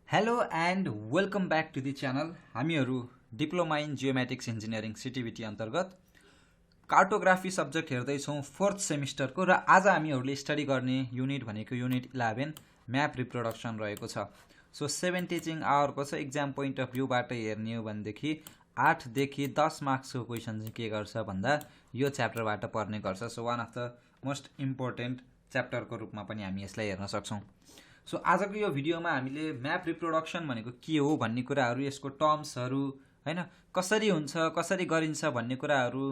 Hello and welcome back to the channel. हामीहरू diploma in geometrics engineering सिटिभिटी अन्तर्गत cartography subject हेर्दैछौँ 4th सेमिस्टरको र आज हामीहरूले स्टडी गर्ने युनिट भनेको युनिट 11 म्याप रिप्रोडक्सन रहेको छ। सो 7 टिचिङ आवरको छ। इक्जाम पोइन्ट अफ भ्यूबाट हेर्ने हो भनेदेखि 8 देखि 10 मार्क्सको क्वेसन चाहिँ के गर्छ भन्दा यो च्याप्टरबाट पर्ने गर्छ। So one of the most important च्याप्टरको रूपमा पनि हामी यसलाई हेर्न सक्छौँ। सो आजको यो भिडियोमा हामीले म्याप रिप्रोडक्सन भनेको के हो भन्ने कुराहरू, यसको टर्म्सहरू हैन, कसरी हुन्छ, कसरी गरिन्छ भन्ने कुराहरू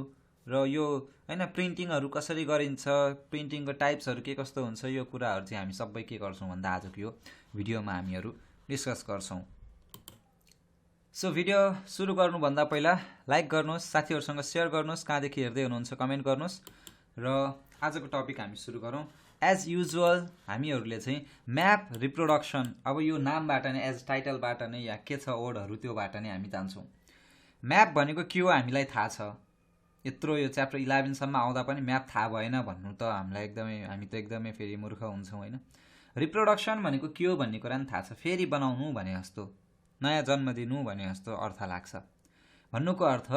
र यो हैन प्रिन्टिङहरू कसरी गरिन्छ, प्रिन्टिङको टाइप्सहरू के कस्तो हुन्छ, यो कुराहरू चाहिँ हामी सबै के गर्छौँ भन्दा आजको यो भिडियोमा हामीहरू डिस्कस गर्छौँ। सो भिडियो सुरु गर्नुभन्दा पहिला लाइक गर्नुहोस्, साथीहरूसँग सेयर गर्नुहोस्, कहाँदेखि हेर्दै हुनुहुन्छ कमेन्ट गर्नुहोस् र आजको टपिक हामी सुरु गरौँ। एज युजुअल हामीहरूले चाहिँ म्याप रिप्रोडक्सन, अब यो नामबाट नै एज टाइटलबाट नै या के छ वर्डहरू त्योबाट नै हामी जान्छौँ। म्याप भनेको के हो हामीलाई थाहा छ, यत्रो यो च्याप्टर 11सम्म आउँदा पनि म्याप थाहा भएन भन्नु त हामी त एकदमै फेरि मूर्ख हुन्छौँ होइन। रिप्रोडक्सन भनेको के हो भन्ने कुरा नि थाहा छ, फेरि बनाउनु भने जस्तो, नयाँ जन्म दिनु भने जस्तो अर्थ लाग्छ। भन्नुको अर्थ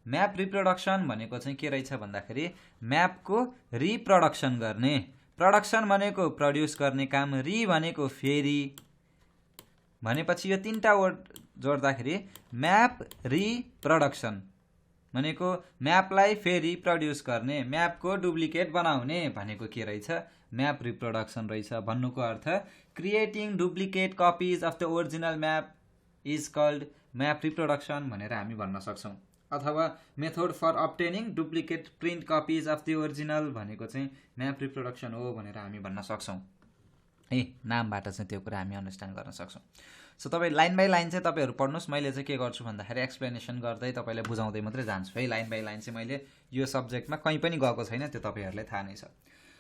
म्याप रिप्रोडक्सन भनेको चाहिँ के रहेछ भन्दाखेरि म्यापको रिप्रोडक्सन गर्ने। प्रोडक्सन भनेको प्रड्युस गर्ने काम, रि भनेको फेरि भनेपछि यो तीनटा वर्ड जोड्दाखेरि म्याप रिप्रोडक्सन भनेको म्यापलाई फेरि प्रड्युस गर्ने, म्यापको डुप्लिकेट बनाउने भनेको के रहेछ, म्याप रिप्रोडक्सन रहेछ। भन्नुको अर्थ creating duplicate copies of the original map is called map reproduction भनेर हामी भन्न सक्छौँ। अथवा method for obtaining duplicate print copies of the original भनेको चाहिँ म्याप रिप्रोडक्सन हो भनेर हामी भन्न सक्छौँ। नामबाट चाहिँ त्यो कुरा हामी अन्डरस्ट्यान्ड गर्न सक्छौँ। सो तपाईँ लाइन बाई लाइन चाहिँ तपाईँहरू पढ्नुहोस्, मैले चाहिँ के गर्छु भन्दाखेरि एक्सप्लेनेसन गर्दै तपाईँलाई बुझाउँदै मात्रै जान्छु है। लाइन बाई लाइन चाहिँ मैले यो सब्जेक्टमा कहीँ पनि गएको छैन, त्यो तपाईँहरूलाई थाहा नै छ।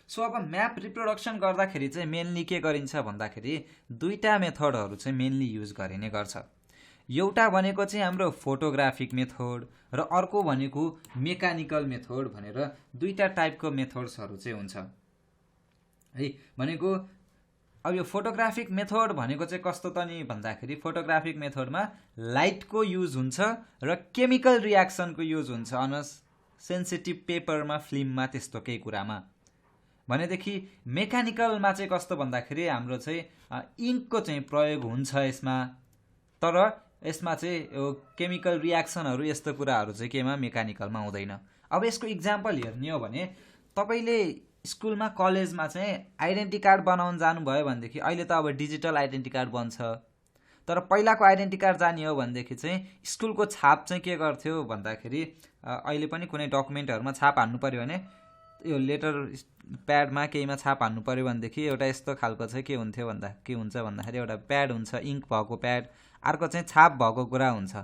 सो अब म्याप रिप्रोडक्सन गर्दाखेरि चाहिँ मेनली के गरिन्छ भन्दाखेरि दुईवटा मेथडहरू चाहिँ मेनली युज गरिने गर्छ। एउटा भनेको चाहिँ हाम्रो फोटोग्राफिक मेथड र अर्को भनेको मेकानिकल मेथड भनेर दुईवटा टाइपको मेथड्सहरू चाहिँ हुन्छ है। भनेको अब यो फोटोग्राफिक मेथड भनेको चाहिँ कस्तो त नि भन्दाखेरि फोटोग्राफिक मेथडमा लाइटको युज हुन्छ र केमिकल रियाक्सनको युज हुन्छ अन सेन्सिटिभ पेपरमा, फिल्ममा, त्यस्तो केही कुरामा। भनेदेखि मेकानिकलमा चाहिँ कस्तो भन्दाखेरि हाम्रो चाहिँ इङ्कको चाहिँ प्रयोग हुन्छ यसमा, तर यसमा चाहिँ यो केमिकल रियाक्सनहरू यस्तो कुराहरू चाहिँ केमा मेकानिकलमा हुँदैन। अब यसको इक्जाम्पल हेर्ने हो भने तपाईँले स्कुलमा कलेजमा चाहिँ आइडेन्टिटी कार्ड बनाउन जानुभयो भनेदेखि, अहिले त अब डिजिटल आइडेन्टिटी कार्ड बन्छ, तर पहिलाको आइडेन्टिटी कार्ड जाने हो भनेदेखि चाहिँ स्कुलको छाप चाहिँ के गर्थ्यो भन्दाखेरि अहिले पनि कुनै डकुमेन्टहरूमा छाप हान्नु पऱ्यो भने यो लेटर प्याडमा केहीमा छाप हान्नु पऱ्यो भनेदेखि एउटा यस्तो खालको चाहिँ के हुन्छ भन्दाखेरि एउटा प्याड हुन्छ, इङ्क भएको प्याड, अर्को चाहिँ छाप भएको कुरा हुन्छ।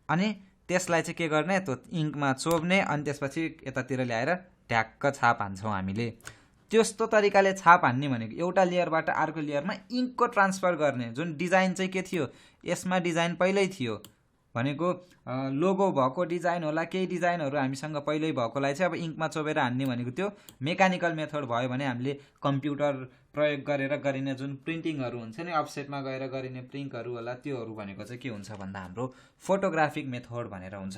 अनि त्यसलाई चाहिँ के गर्ने, त्यो इङ्कमा चोब्ने अनि त्यसपछि यतातिर ल्याएर ढ्याक्क छाप हान्छौँ हामीले। त्यस्तो तरिकाले छाप हान्ने भनेको एउटा लेयरबाट अर्को लेयरमा इङ्कको ट्रान्सफर गर्ने। जुन डिजाइन चाहिँ के थियो, यसमा डिजाइन पहिल्यै थियो भनेको लोगो भएको डिजाइन होला, केही डिजाइनहरू हामीसँग पहिल्यै भएकोलाई चाहिँ अब इङ्कमा चोबेर हान्ने भनेको त्यो मेकानिकल मेथड भयो भने हामीले कम्प्युटर प्रयोग गरेर गरिने जुन प्रिन्टिङहरू हुन्छ नि, अफसेटमा गएर गरिने प्रिन्टहरू होला, त्योहरू भनेको चाहिँ के हुन्छ भन्दा हाम्रो फोटोग्राफिक मेथड भनेर हुन्छ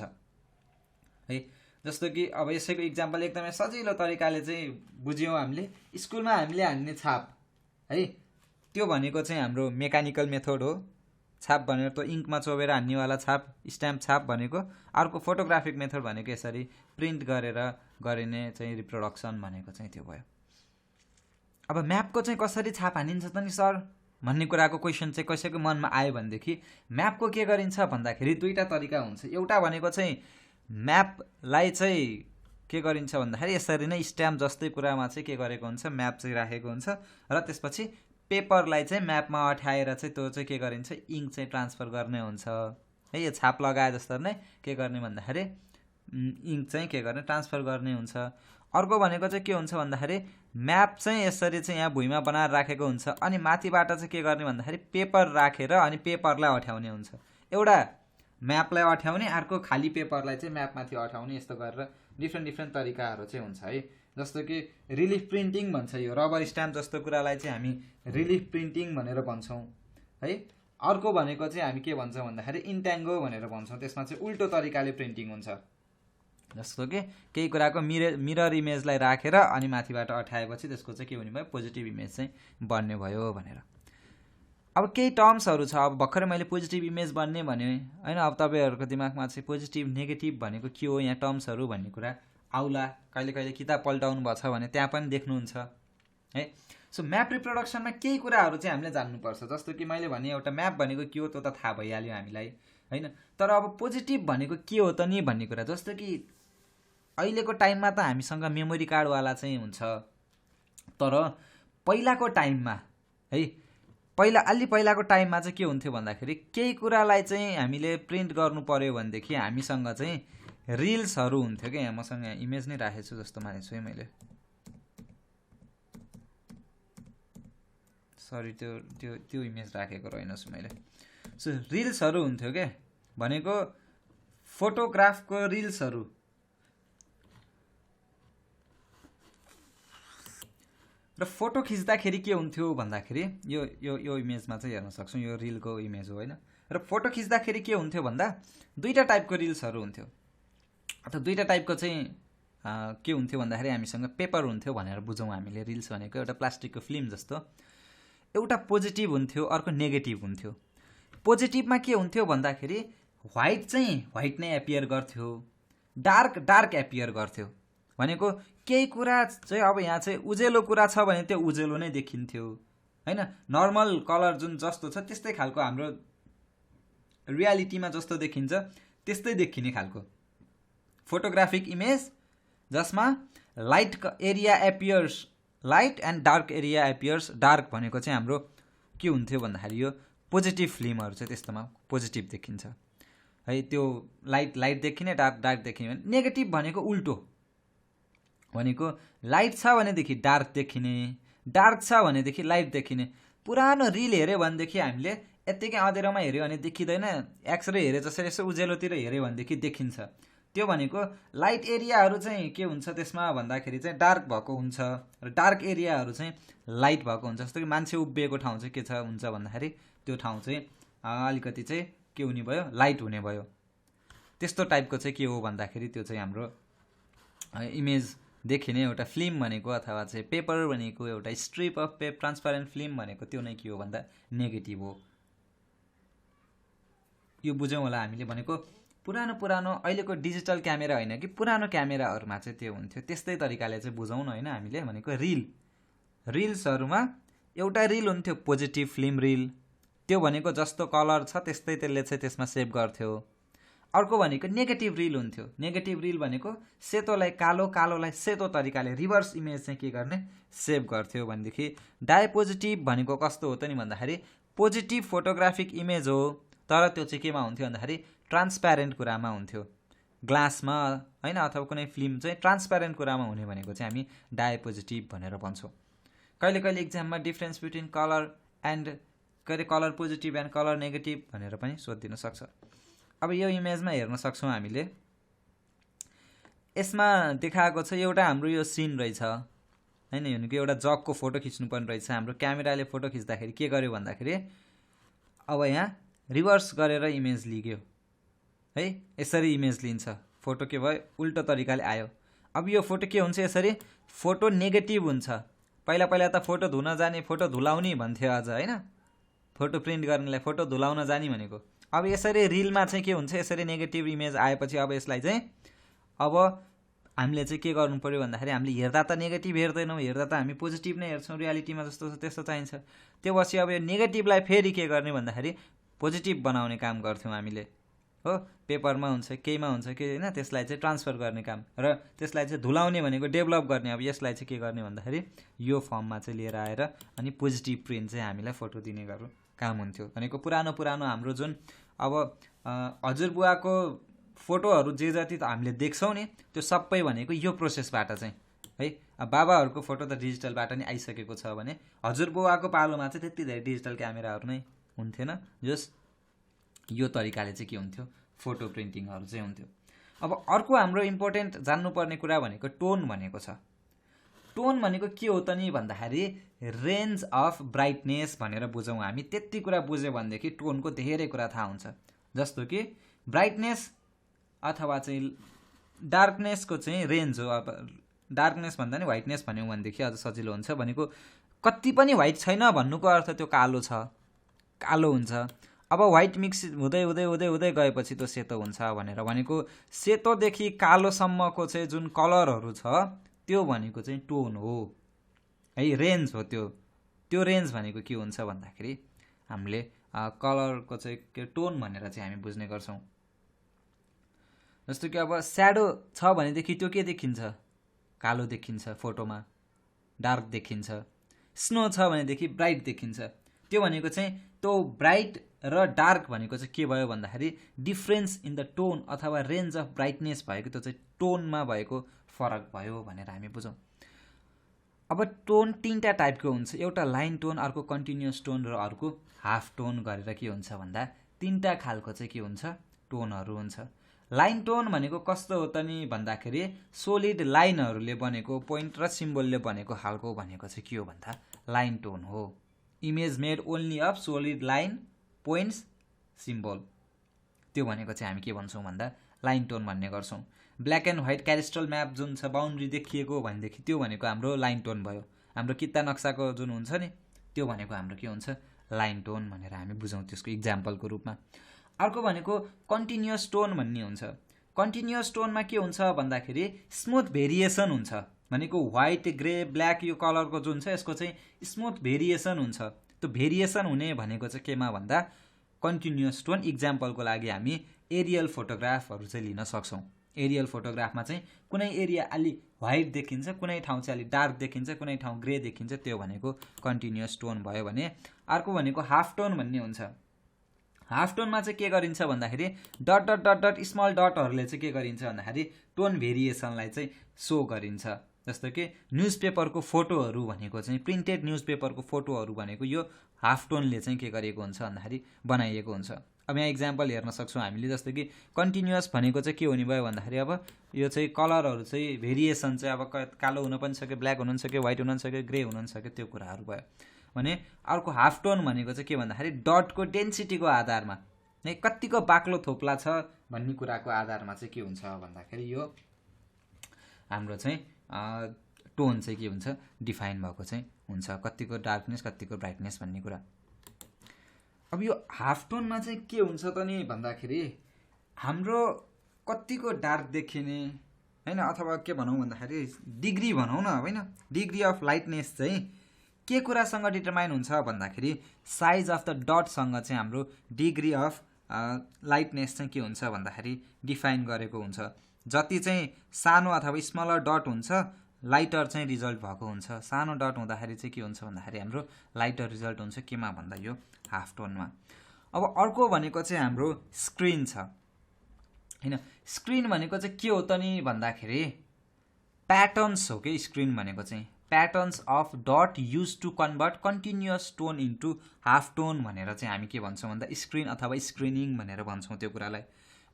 है। जस्तो कि अब यसैको इक्जाम्पल एकदमै सजिलो तरिकाले चाहिँ बुझ्यौँ हामीले, स्कुलमा हामीले हान्ने छाप है, त्यो भनेको चाहिँ हाम्रो मेकानिकल मेथड हो। छाप भनेर त इङ्कमा चोबेर हान्नेवाला छाप, स्ट्याम्प छाप भनेको। अर्को फोटोग्राफिक मेथड भनेको यसरी प्रिन्ट गरेर गरिने चाहिँ रिप्रोडक्सन भनेको चाहिँ त्यो भयो। अब म्यापको चाहिँ कसरी छाप हानिन्छ त नि सर भन्ने कुराको क्वेसन चाहिँ कसैको मनमा आयो भनेदेखि म्यापको के गरिन्छ भन्दाखेरि दुईवटा तरिका हुन्छ। एउटा भनेको चाहिँ म्यापलाई चाहिँ के गरिन्छ भन्दाखेरि यसरी नै स्ट्याम्प जस्तै कुरामा चाहिँ के गरेको हुन्छ, म्याप चाहिँ राखेको हुन्छ र त्यसपछि पेपरलाई चाहिँ म्यापमा अठाएर चाहिँ त्यो चाहिँ के गरिन्छ, इङ्क चाहिँ ट्रान्सफर गर्ने हुन्छ है। यो छाप लगाए जस्तो नै के गर्ने भन्दाखेरि इङ्क चाहिँ के गर्ने, ट्रान्सफर गर्ने हुन्छ। अर्को भनेको चाहिँ के हुन्छ भन्दाखेरि म्याप चाहिँ यसरी चाहिँ यहाँ भुइँमा बनाएर राखेको हुन्छ अनि माथिबाट चाहिँ के गर्ने भन्दाखेरि पेपर राखेर अनि पेपरलाई अठ्याउने हुन्छ। एउटा म्यापलाई अठ्याउने, अर्को खाली पेपरलाई चाहिँ म्यापमाथि अठ्याउने, यस्तो गरेर डिफ्रेन्ट तरिकाहरू चाहिँ हुन्छ है। जस्तो कि रिलिफ प्रिन्टिङ भन्छ, यो रबर स्ट्याम्प जस्तो कुरालाई चाहिँ हामी रिलिफ प्रिन्टिङ भनेर भन्छौँ है। अर्को भनेको चाहिँ हामी के भन्छौँ भन्दाखेरि इन्ट्याङ्गो भनेर भन्छौँ। त्यसमा चाहिँ उल्टो तरिकाले प्रिन्टिङ हुन्छ, जस्तो कि केही कुराको मिरर इमेजलाई राखेर अनि माथिबाट अठाएपछि त्यसको चाहिँ के हुने भयो, पोजिटिभ इमेज चाहिँ बन्ने भयो भनेर। अब केही टर्म्सहरू छ, अब भर्खरै मैले पोजिटिभ इमेज बन्ने भने होइन, अब तपाईँहरूको दिमागमा चाहिँ पोजिटिभ नेगेटिभ भनेको के हो, यहाँ टर्म्सहरू भन्ने कुरा आउला। कहिले कहिले किताब पल्टाउनु भएको छ भने त्यहाँ पनि देख्नुहुन्छ है। सो म्याप रिप्रोडक्सनमा केही कुराहरू चाहिँ हामीले जान्नुपर्छ, जस्तो कि मैले भने एउटा म्याप भनेको के हो त्यो त थाहा भइहाल्यो हामीलाई होइन। तर अब पोजिटिभ भनेको के हो त नि भन्ने कुरा, जस्तो कि अहिलेको टाइममा त हामीसँग मेमोरी कार्डवाला चाहिँ हुन्छ, तर पहिलाको टाइममा है, पहिलाको टाइममा चाहिँ के हुन्थ्यो भन्दाखेरि केही कुरालाई चाहिँ हामीले प्रिन्ट गर्नु पर्यो भनेदेखि हामीसँग चाहिँ रिल्सहरू हुन्थ्यो क्या। यहाँ मसँग यहाँ इमेज नै राखेको छु जस्तो मानेछु है मैले, सरी त्यो इमेज राखेको रहेनछु मैले। सो रिल्सहरू हुन्थ्यो क्या, भनेको फोटोग्राफको रिल्सहरू। र फोटो खिच्दाखेरि के हुन्थ्यो भन्दाखेरि यो इमेजमा चाहिँ हेर्न सक्छौँ, यो रिलको इमेज हो होइन। र फोटो खिच्दाखेरि के हुन्थ्यो भन्दा दुईवटा टाइपको रिल्सहरू हुन्थ्यो, अथवा दुईवटा टाइपको चाहिँ के हुन्थ्यो भन्दाखेरि हामीसँग पेपर हुन्थ्यो भनेर बुझौँ हामीले। रिल्स भनेको एउटा प्लास्टिकको फिल्म जस्तो, एउटा पोजिटिभ हुन्थ्यो अर्को नेगेटिभ हुन्थ्यो। पोजिटिभमा के हुन्थ्यो भन्दाखेरि व्हाइट चाहिँ व्हाइट नै एपियर गर्थ्यो, डार्क एपियर गर्थ्यो। भनेको केही कुरा चाहिँ अब यहाँ चाहिँ उजेलो कुरा छ भने त्यो उजेलो नै देखिन्थ्यो होइन, नर्मल कलर जुन जस्तो छ त्यस्तै खालको, हाम्रो रियालिटीमा जस्तो देखिन्छ त्यस्तै देखिने खालको फोटोग्राफिक इमेज, जसमा light area appears light and dark area appears dark भनेको चाहिँ हाम्रो के हुन्थ्यो भन्दाखेरि यो पोजिटिभ फिल्महरू चाहिँ त्यस्तोमा पोजिटिभ देखिन्छ है। त्यो लाइट देखिने डार्क देखिने। नेगेटिभ भनेको उल्टो, भनेको लाइट छ भनेदेखि डार्क देखिने, डार्क छ भनेदेखि लाइट देखिने। पुरानो रिल हेऱ्यो भनेदेखि हामीले यत्तिकै अँधेरोमा हेऱ्यो भने देखिँदैन, एक्सरे हेरे जसरी यसो उजेलोतिर हेऱ्यो भनेदेखि देखिन्छ। त्यो भनेको लाइट एरियाहरू चाहिँ के हुन्छ त्यसमा भन्दाखेरि चाहिँ डार्क भएको हुन्छ, र डार्क एरियाहरू चाहिँ लाइट भएको हुन्छ। जस्तो कि मान्छे उभिएको ठाउँ चाहिँ के छ हुन्छ भन्दाखेरि त्यो ठाउँ चाहिँ अलिकति चाहिँ के हुने भयो, लाइट हुने भयो। त्यस्तो टाइपको चाहिँ के हो भन्दाखेरि त्यो चाहिँ हाम्रो इमेज देखिने एउटा फिल्म भनेको, अथवा चाहिँ पेपर भनेको, एउटा स्ट्रिप अफ ट्रान्सप्यारेन्ट फिल्म भनेको त्यो नै के हो भन्दा नेगेटिभ हो। यो बुझौँ होला हामीले। भनेको पुरानो अहिलेको डिजिटल क्यामेरा होइन कि पुरानो क्यामेराहरूमा चाहिँ त्यो हुन्थ्यो, त्यस्तै तरिकाले चाहिँ बुझौँ न होइन हामीले। भनेको रिल्सहरूमा एउटा रिल हुन्थ्यो पोजिटिभ फिल्म रिल, त्यो भनेको जस्तो कलर छ त्यस्तै त्यसले चाहिँ त्यसमा सेभ गर्थ्यो। अर्को भनेको नेगेटिभ रिल हुन्थ्यो। नेगेटिभ रिल भनेको सेतोलाई कालो, कालोलाई सेतो तरिकाले रिभर्स इमेज चाहिँ के गर्ने, सेभ गर्थ्यो। भनेदेखि डायपोजिटिभ भनेको कस्तो हो त नि भन्दाखेरि पोजिटिभ फोटोग्राफिक इमेज हो, तर त्यो चाहिँ केमा हुन्थ्यो भन्दाखेरि ट्रान्सप्यारेन्ट कुरामा हुन्थ्यो, ग्लासमा होइन, अथवा कुनै फिल्म चाहिँ ट्रान्सप्यारेन्ट कुरामा हुने भनेको चाहिँ हामी डायपोजिटिभ भनेर भन्छौँ। कहिले कहिले इक्जाममा difference between colour and colour positive and colour negative भनेर पनि सोधिदिन सक्छ। अब यो इमेजमा हेर्न सक्छौँ हामीले, यसमा देखाएको छ एउटा हाम्रो यो सिन रहेछ होइन, भनेको एउटा जगको फोटो खिच्नुपर्ने रहेछ। हाम्रो क्यामेराले फोटो खिच्दाखेरि के गर्यो भन्दाखेरि अब यहाँ रिभर्स गरेर इमेज लिग्यो है, यसरी इमेज लिन्छ। फोटो के भयो, उल्टो तरिकाले आयो। अब यो फोटो के हुन्छ, यसरी फोटो नेगेटिभ हुन्छ। पहिला त फोटो धुन जाने, फोटो धुलाउने भन्थ्यो अझ होइन, फोटो प्रिन्ट गर्नेलाई फोटो धुलाउन जाने भनेको। अब यसरी रिलमा चाहिँ के हुन्छ, यसरी नेगेटिभ इमेज आएपछि अब यसलाई चाहिँ अब हामीले चाहिँ के गर्नु पर्यो भन्दाखेरि हामीले हेर्दा त नेगेटिभ हेर्दैनौँ, हेर्दा त हामी पोजिटिभ नै हेर्छौँ, रियालिटीमा जस्तो छ त्यस्तो चाहिन्छ। त्यो पछि अब यो नेगेटिभलाई फेरि के गर्ने भन्दाखेरि पोजिटिभ बनाउने काम गर्थ्यौँ हामीले हो। पेपरमा हुन्छ, केहीमा हुन्छ कि होइन, त्यसलाई चाहिँ ट्रान्सफर गर्ने काम, र त्यसलाई चाहिँ धुलाउने भनेको डेभलप गर्ने। अब यसलाई चाहिँ के गर्ने भन्दाखेरि यो फर्ममा चाहिँ लिएर आएर अनि पोजिटिभ प्रिन्ट चाहिँ हामीलाई फोटो दिने काम हुन्थ्यो। भनेको पुरानो हाम्रो जुन अब हजुरबुवाको फोटोहरू जे जति त हामीले देख्छौँ नि, त्यो सबै भनेको यो प्रोसेसबाट चाहिँ है। अब बाबाहरूको फोटो त डिजिटलबाट नै आइसकेको छ भने हजुरबुवाको पालोमा चाहिँ त्यति धेरै डिजिटल क्यामेराहरू नै हुन्थेन, जस यो तरिकाले चाहिँ के हुन्थ्यो, फोटो प्रिन्टिङहरू चाहिँ हुन्थ्यो। अब अर्को हाम्रो इम्पोर्टेन्ट जान्नुपर्ने कुरा भनेको टोन भनेको छ। टोन भनेको के हो त नि भन्दाखेरि रेन्ज अफ ब्राइटनेस भनेर बुझौँ हामी। त्यति कुरा बुझ्यो भनेदेखि टोनको धेरै कुरा थाहा हुन्छ। जस्तो कि ब्राइटनेस अथवा चाहिँ डार्कनेसको चाहिँ रेन्ज हो। अब डार्कनेस भन्दा नि व्हाइटनेस भन्यौँ भनेदेखि अझ सजिलो हुन्छ। भनेको कति पनि व्हाइट छैन भन्नुको अर्थ त्यो कालो छ, कालो हुन्छ। अब व्हाइट मिक्स हुँदै हुँदै हुँदै हुँदै गएपछि त्यो सेतो हुन्छ भनेर भनेको सेतोदेखि कालोसम्मको चाहिँ जुन कलरहरू छ त्यो भनेको चाहिँ टोन हो है, रेन्ज हो। त्यो रेन्ज भनेको के हुन्छ भन्दाखेरि हामीले कलरको चाहिँ के टोन भनेर चाहिँ हामी बुझ्ने गर्छौँ। जस्तो कि अब स्याडो छ भनेदेखि त्यो के देखिन्छ? कालो देखिन्छ फोटोमा, डार्क देखिन्छ। स्नो छ भनेदेखि ब्राइट देखिन्छ। त्यो भनेको चाहिँ त्यो ब्राइट र डार्क भनेको चाहिँ के भयो भन्दाखेरि डिफ्रेन्स इन द टोन अथवा रेन्ज अफ ब्राइटनेस भएको, त्यो चाहिँ टोनमा भएको फरक भयो भनेर हामी बुझौँ। अब टोन तीनटा टाइपको हुन्छ, एउटा लाइन टोन, अर्को कन्टिन्युअस टोन र अर्को हाफ टोन गरेर के हुन्छ भन्दा तीनटा खालको चाहिँ के हुन्छ टोनहरू हुन्छ। लाइन टोन भनेको कस्तो हो त नि भन्दाखेरि सोलिड लाइनहरूले बनेको, पोइन्ट र सिम्बलले बनेको खालको भनेको चाहिँ के हो भन्दा लाइन टोन हो। Image made only of solid line, points, symbol, त्यो भनेको चाहिँ हामी के भन्छौँ भन्दा लाइन टोन भन्ने गर्छौँ। ब्ल्याक एन्ड व्हाइट क्यारेस्ट्रल म्याप जुन छ, बााउन्ड्री देखिएको भनेदेखि त्यो भनेको हाम्रो लाइन टोन भयो। हाम्रो किता नक्साको जुन हुन्छ नि त्यो भनेको हाम्रो के हुन्छ लाइन टोन भनेर हामी बुझौँ त्यसको इक्जाम्पलको रूपमा। अर्को भनेको कन्टिन्युअस टोन भन्ने हुन्छ। कन्टिन्युअस टोनमा के हुन्छ भन्दाखेरि स्मुथ भेरिएसन हुन्छ। भनेको व्हाइट, ग्रे, ब्ल्याक यो कलरको जुन छ यसको चाहिँ स्मुथ भेरिएसन हुन्छ। त्यो भेरिएसन हुने भनेको चाहिँ केमा भन्दा कन्टिन्युअस टोन। इक्जाम्पलको लागि हामी एरियल फोटोग्राफहरू चाहिँ लिन सक्छौँ। एरियल फोटोग्राफमा चाहिँ कुनै एरिया अलि व्हाइट देखिन्छ, कुनै ठाउँ चाहिँ अलि डार्क देखिन्छ, कुनै ठाउँ ग्रे देखिन्छ, त्यो भनेको कन्टिन्युअस टोन भयो भने। अर्को भनेको हाफ टोन भन्ने हुन्छ। हाफ टोनमा चाहिँ के गरिन्छ भन्दाखेरि dot dot dot dot small डटहरूले चाहिँ के गरिन्छ भन्दाखेरि टोन भेरिएसनलाई चाहिँ सो गरिन्छ। जस्तो कि न्युजपेपरको फोटोहरू भनेको चाहिँ प्रिन्टेड न्युजपेपरको फोटोहरू भनेको यो हाफ टोनले चाहिँ के गरेको हुन्छ भन्दाखेरि बनाइएको हुन्छ। अब यहाँ इक्जाम्पल हेर्न सक्छौँ हामीले। जस्तो कि कन्टिन्युअस भनेको चाहिँ के हुने भयो भन्दाखेरि अब यो चाहिँ कलरहरू चाहिँ भेरिएसन चाहिँ अब कालो हुन पनि सक्यो, ब्ल्याक हुन सक्यो, व्हाइट हुन सक्यो, ग्रे हुन सक्यो, त्यो कुराहरू भयो भने। अर्को हाफ टोन भनेको चाहिँ के भन्दाखेरि डटको डेन्सिटीको आधारमा नै कतिको बाक्लो थोप्ला छ भन्ने कुराको आधारमा चाहिँ के हुन्छ भन्दाखेरि यो हाम्रो चाहिँ टोन चाहिँ के हुन्छ डिफाइन भएको चाहिँ हुन्छ, कतिको डार्कनेस कतिको ब्राइटनेस भन्ने कुरा। अब यो हाफ टोनमा चाहिँ के हुन्छ त नि भन्दाखेरि हाम्रो कतिको डार्क देखिने हैन, अथवा के भनौँ भन्दाखेरि डिग्री भनौँ न, होइन, डिग्री अफ लाइटनेस चाहिँ के कुरासँग डिटरमाइन हुन्छ भन्दाखेरि साइज अफ द डटसँग चाहिँ हाम्रो डिग्री अफ लाइटनेस चाहिँ के हुन्छ भन्दाखेरि डिफाइन गरेको हुन्छ। जति चाहिँ सानो अथवा स्मलर डट हुन्छ लाइटर चाहिँ रिजल्ट भएको हुन्छ। सानो डट हुँदाखेरि चाहिँ के हुन्छ भन्दाखेरि हाम्रो लाइटर रिजल्ट हुन्छ केमा भन्दा यो हाफ टोनमा। अब अर्को भनेको चाहिँ हाम्रो स्क्रिन छ हैन। स्क्रिन भनेको चाहिँ के हो त नि भन्दाखेरि प्याटर्न्स हो कि स्क्रिन भनेको चाहिँ patterns of dot use to convert continuous tone into half tone भनेर चाहिँ हामी के भन्छौँ भन्दा स्क्रिन अथवा स्क्रिनिङ भनेर भन्छौँ त्यो कुरालाई।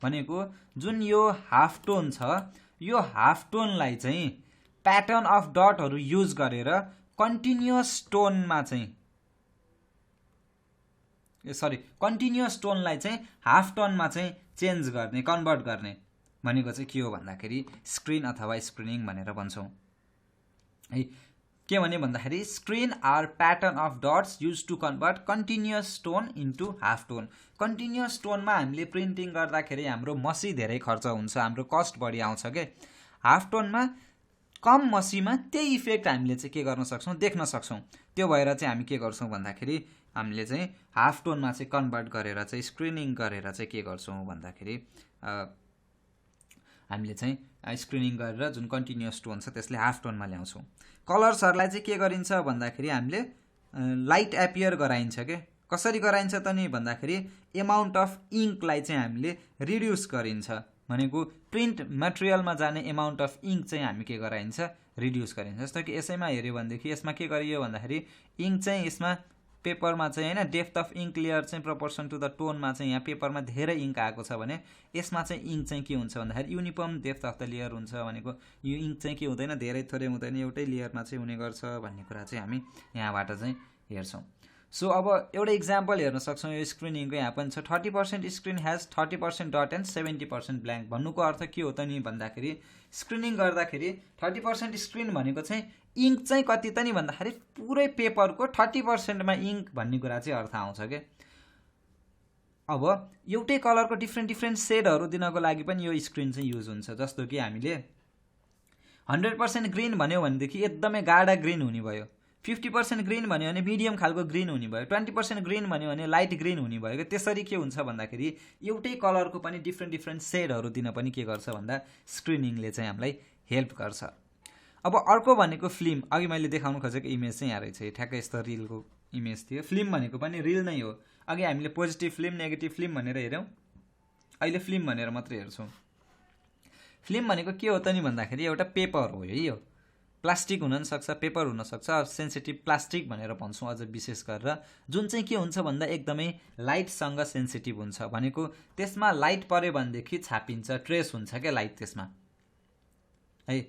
भनेको जुन यो हाफ टोन छ यो हाफ टोनलाई चाहिँ प्याटर्न अफ डटहरू युज गरेर कन्टिन्युअस टोनमा चाहिँ कन्टिन्युअस टोनलाई चाहिँ हाफ टोनमा चाहिँ चेन्ज गर्ने, कन्भर्ट गर्ने भनेको चाहिँ के हो भन्दाखेरि स्क्रिन अथवा स्क्रिनिङ भनेर भन्छौँ है। के भने भन्दाखेरि screen are pattern of dots use to convert continuous tone into half tone. Continuous टोनमा हामीले प्रिन्टिङ गर्दाखेरि हाम्रो मसी धेरै खर्च हुन्छ, हाम्रो कस्ट बढी आउँछ के। हाफ टोनमा कम मसीमा त्यही इफेक्ट हामीले चाहिँ के गर्न सक्छौँ देख्न सक्छौँ। त्यो भएर चाहिँ हामी के गर्छौँ भन्दाखेरि हामीले चाहिँ हाफ टोनमा चाहिँ कन्भर्ट गरेर चाहिँ स्क्रिनिङ गरेर चाहिँ के गर्छौँ भन्दाखेरि हामीले चाहिँ स्क्रिनिङ गरेर जुन कन्टिन्युअस टोन छ त्यसले हाफ टोनमा ल्याउँछौँ। कलर्सहरूलाई चाहिँ के गरिन्छ भन्दाखेरि हामीले लाइट एपियर गराइन्छ के। कसरी गराइन्छ त नि भन्दाखेरि एमाउन्ट अफ इङ्कलाई चाहिँ हामीले रिड्युस गरिन्छ। भनेको प्रिन्ट मटेरियलमा जाने एमाउन्ट अफ इङ्क चाहिँ हामी के गराइन्छ रिड्युस गरिन्छ। जस्तो कि यसैमा हेऱ्यो भनेदेखि यसमा के गरियो भन्दाखेरि इङ्क चाहिँ यसमा पेपरमा चाहिँ हैन डेप्थ अफ इङ्क लेयर चाहिँ प्रोपोर्सन टु द टोनमा चाहिँ यहाँ पेपरमा धेरै इङ्क आएको छ भने यसमा चाहिँ इङ्क चाहिँ के हुन्छ भन्दाखेरि uniform depth of the layer हुन्छ भनेको यो इङ्क चाहिँ के हुँदैन धेरै थोरै हुँदैन एउटै लेयरमा चाहिँ हुने गर्छ भन्ने कुरा चाहिँ हामी यहाँबाट चाहिँ हेर्छौँ। सो अब एउटा इक्जाम्पल हेर्न सक्छौँ यो स्क्रिनिङको यहाँ पनि छ 30% स्क्रिन ह्याज 30% डट एन्ड 70% ब्ल्याङ्क। भन्नुको अर्थ के हो त नि भन्दाखेरि स्क्रिनिङ गर्दाखेरि 30% स्क्रिन भनेको चाहिँ इङ्क चाहिँ कति त नि भन्दाखेरि पुरै पेपरको 30%मा इङ्क भन्ने कुरा चाहिँ अर्थ आउँछ के। अब एउटै कलरको डिफ्रेन्ट सेडहरू दिनको लागि पनि यो स्क्रिन चाहिँ युज हुन्छ। जस्तो कि हामीले 100% ग्रिन भन्यो भनेदेखि एकदमै गाढा ग्रिन हुने भयो, 50% ग्रिन भन्यो भने मिडियम खालको ग्रिन हुने भयो, 20% ग्रिन भन्यो भने लाइट ग्रिन हुने भयो। त्यसरी के हुन्छ भन्दाखेरि एउटै कलरको पनि डिफ्रेन्ट सेडहरू दिन पनि के गर्छ भन्दा स्क्रिनिङले चाहिँ हामीलाई हेल्प गर्छ। अब अर्को भनेको फिल्म, अघि मैले देखाउनु खोजेको इमेज चाहिँ यहाँ रहेछ, ठ्याक्कै यस्तो रिलको इमेज थियो। फिल्म भनेको पनि रिल नै हो। अघि हामीले पोजिटिभ फिल्म नेगेटिभ फिल्म भनेर हेऱ्यौँ, अहिले फिल्म भनेर मात्रै हेर्छौँ। फिल्म भनेको के हो त नि भन्दाखेरि एउटा पेपर हो है, यो प्लास्टिक हुन सक्छ, पेपर हुनसक्छ, सेन्सिटिभ प्लास्टिक भनेर भन्छौँ अझ विशेष गरेर, जुन चाहिँ के हुन्छ भन्दा एकदमै लाइटसँग सेन्सिटिभ हुन्छ। भनेको त्यसमा लाइट पऱ्यो भनेदेखि छापिन्छ, ट्रेस हुन्छ क्या लाइट त्यसमा है।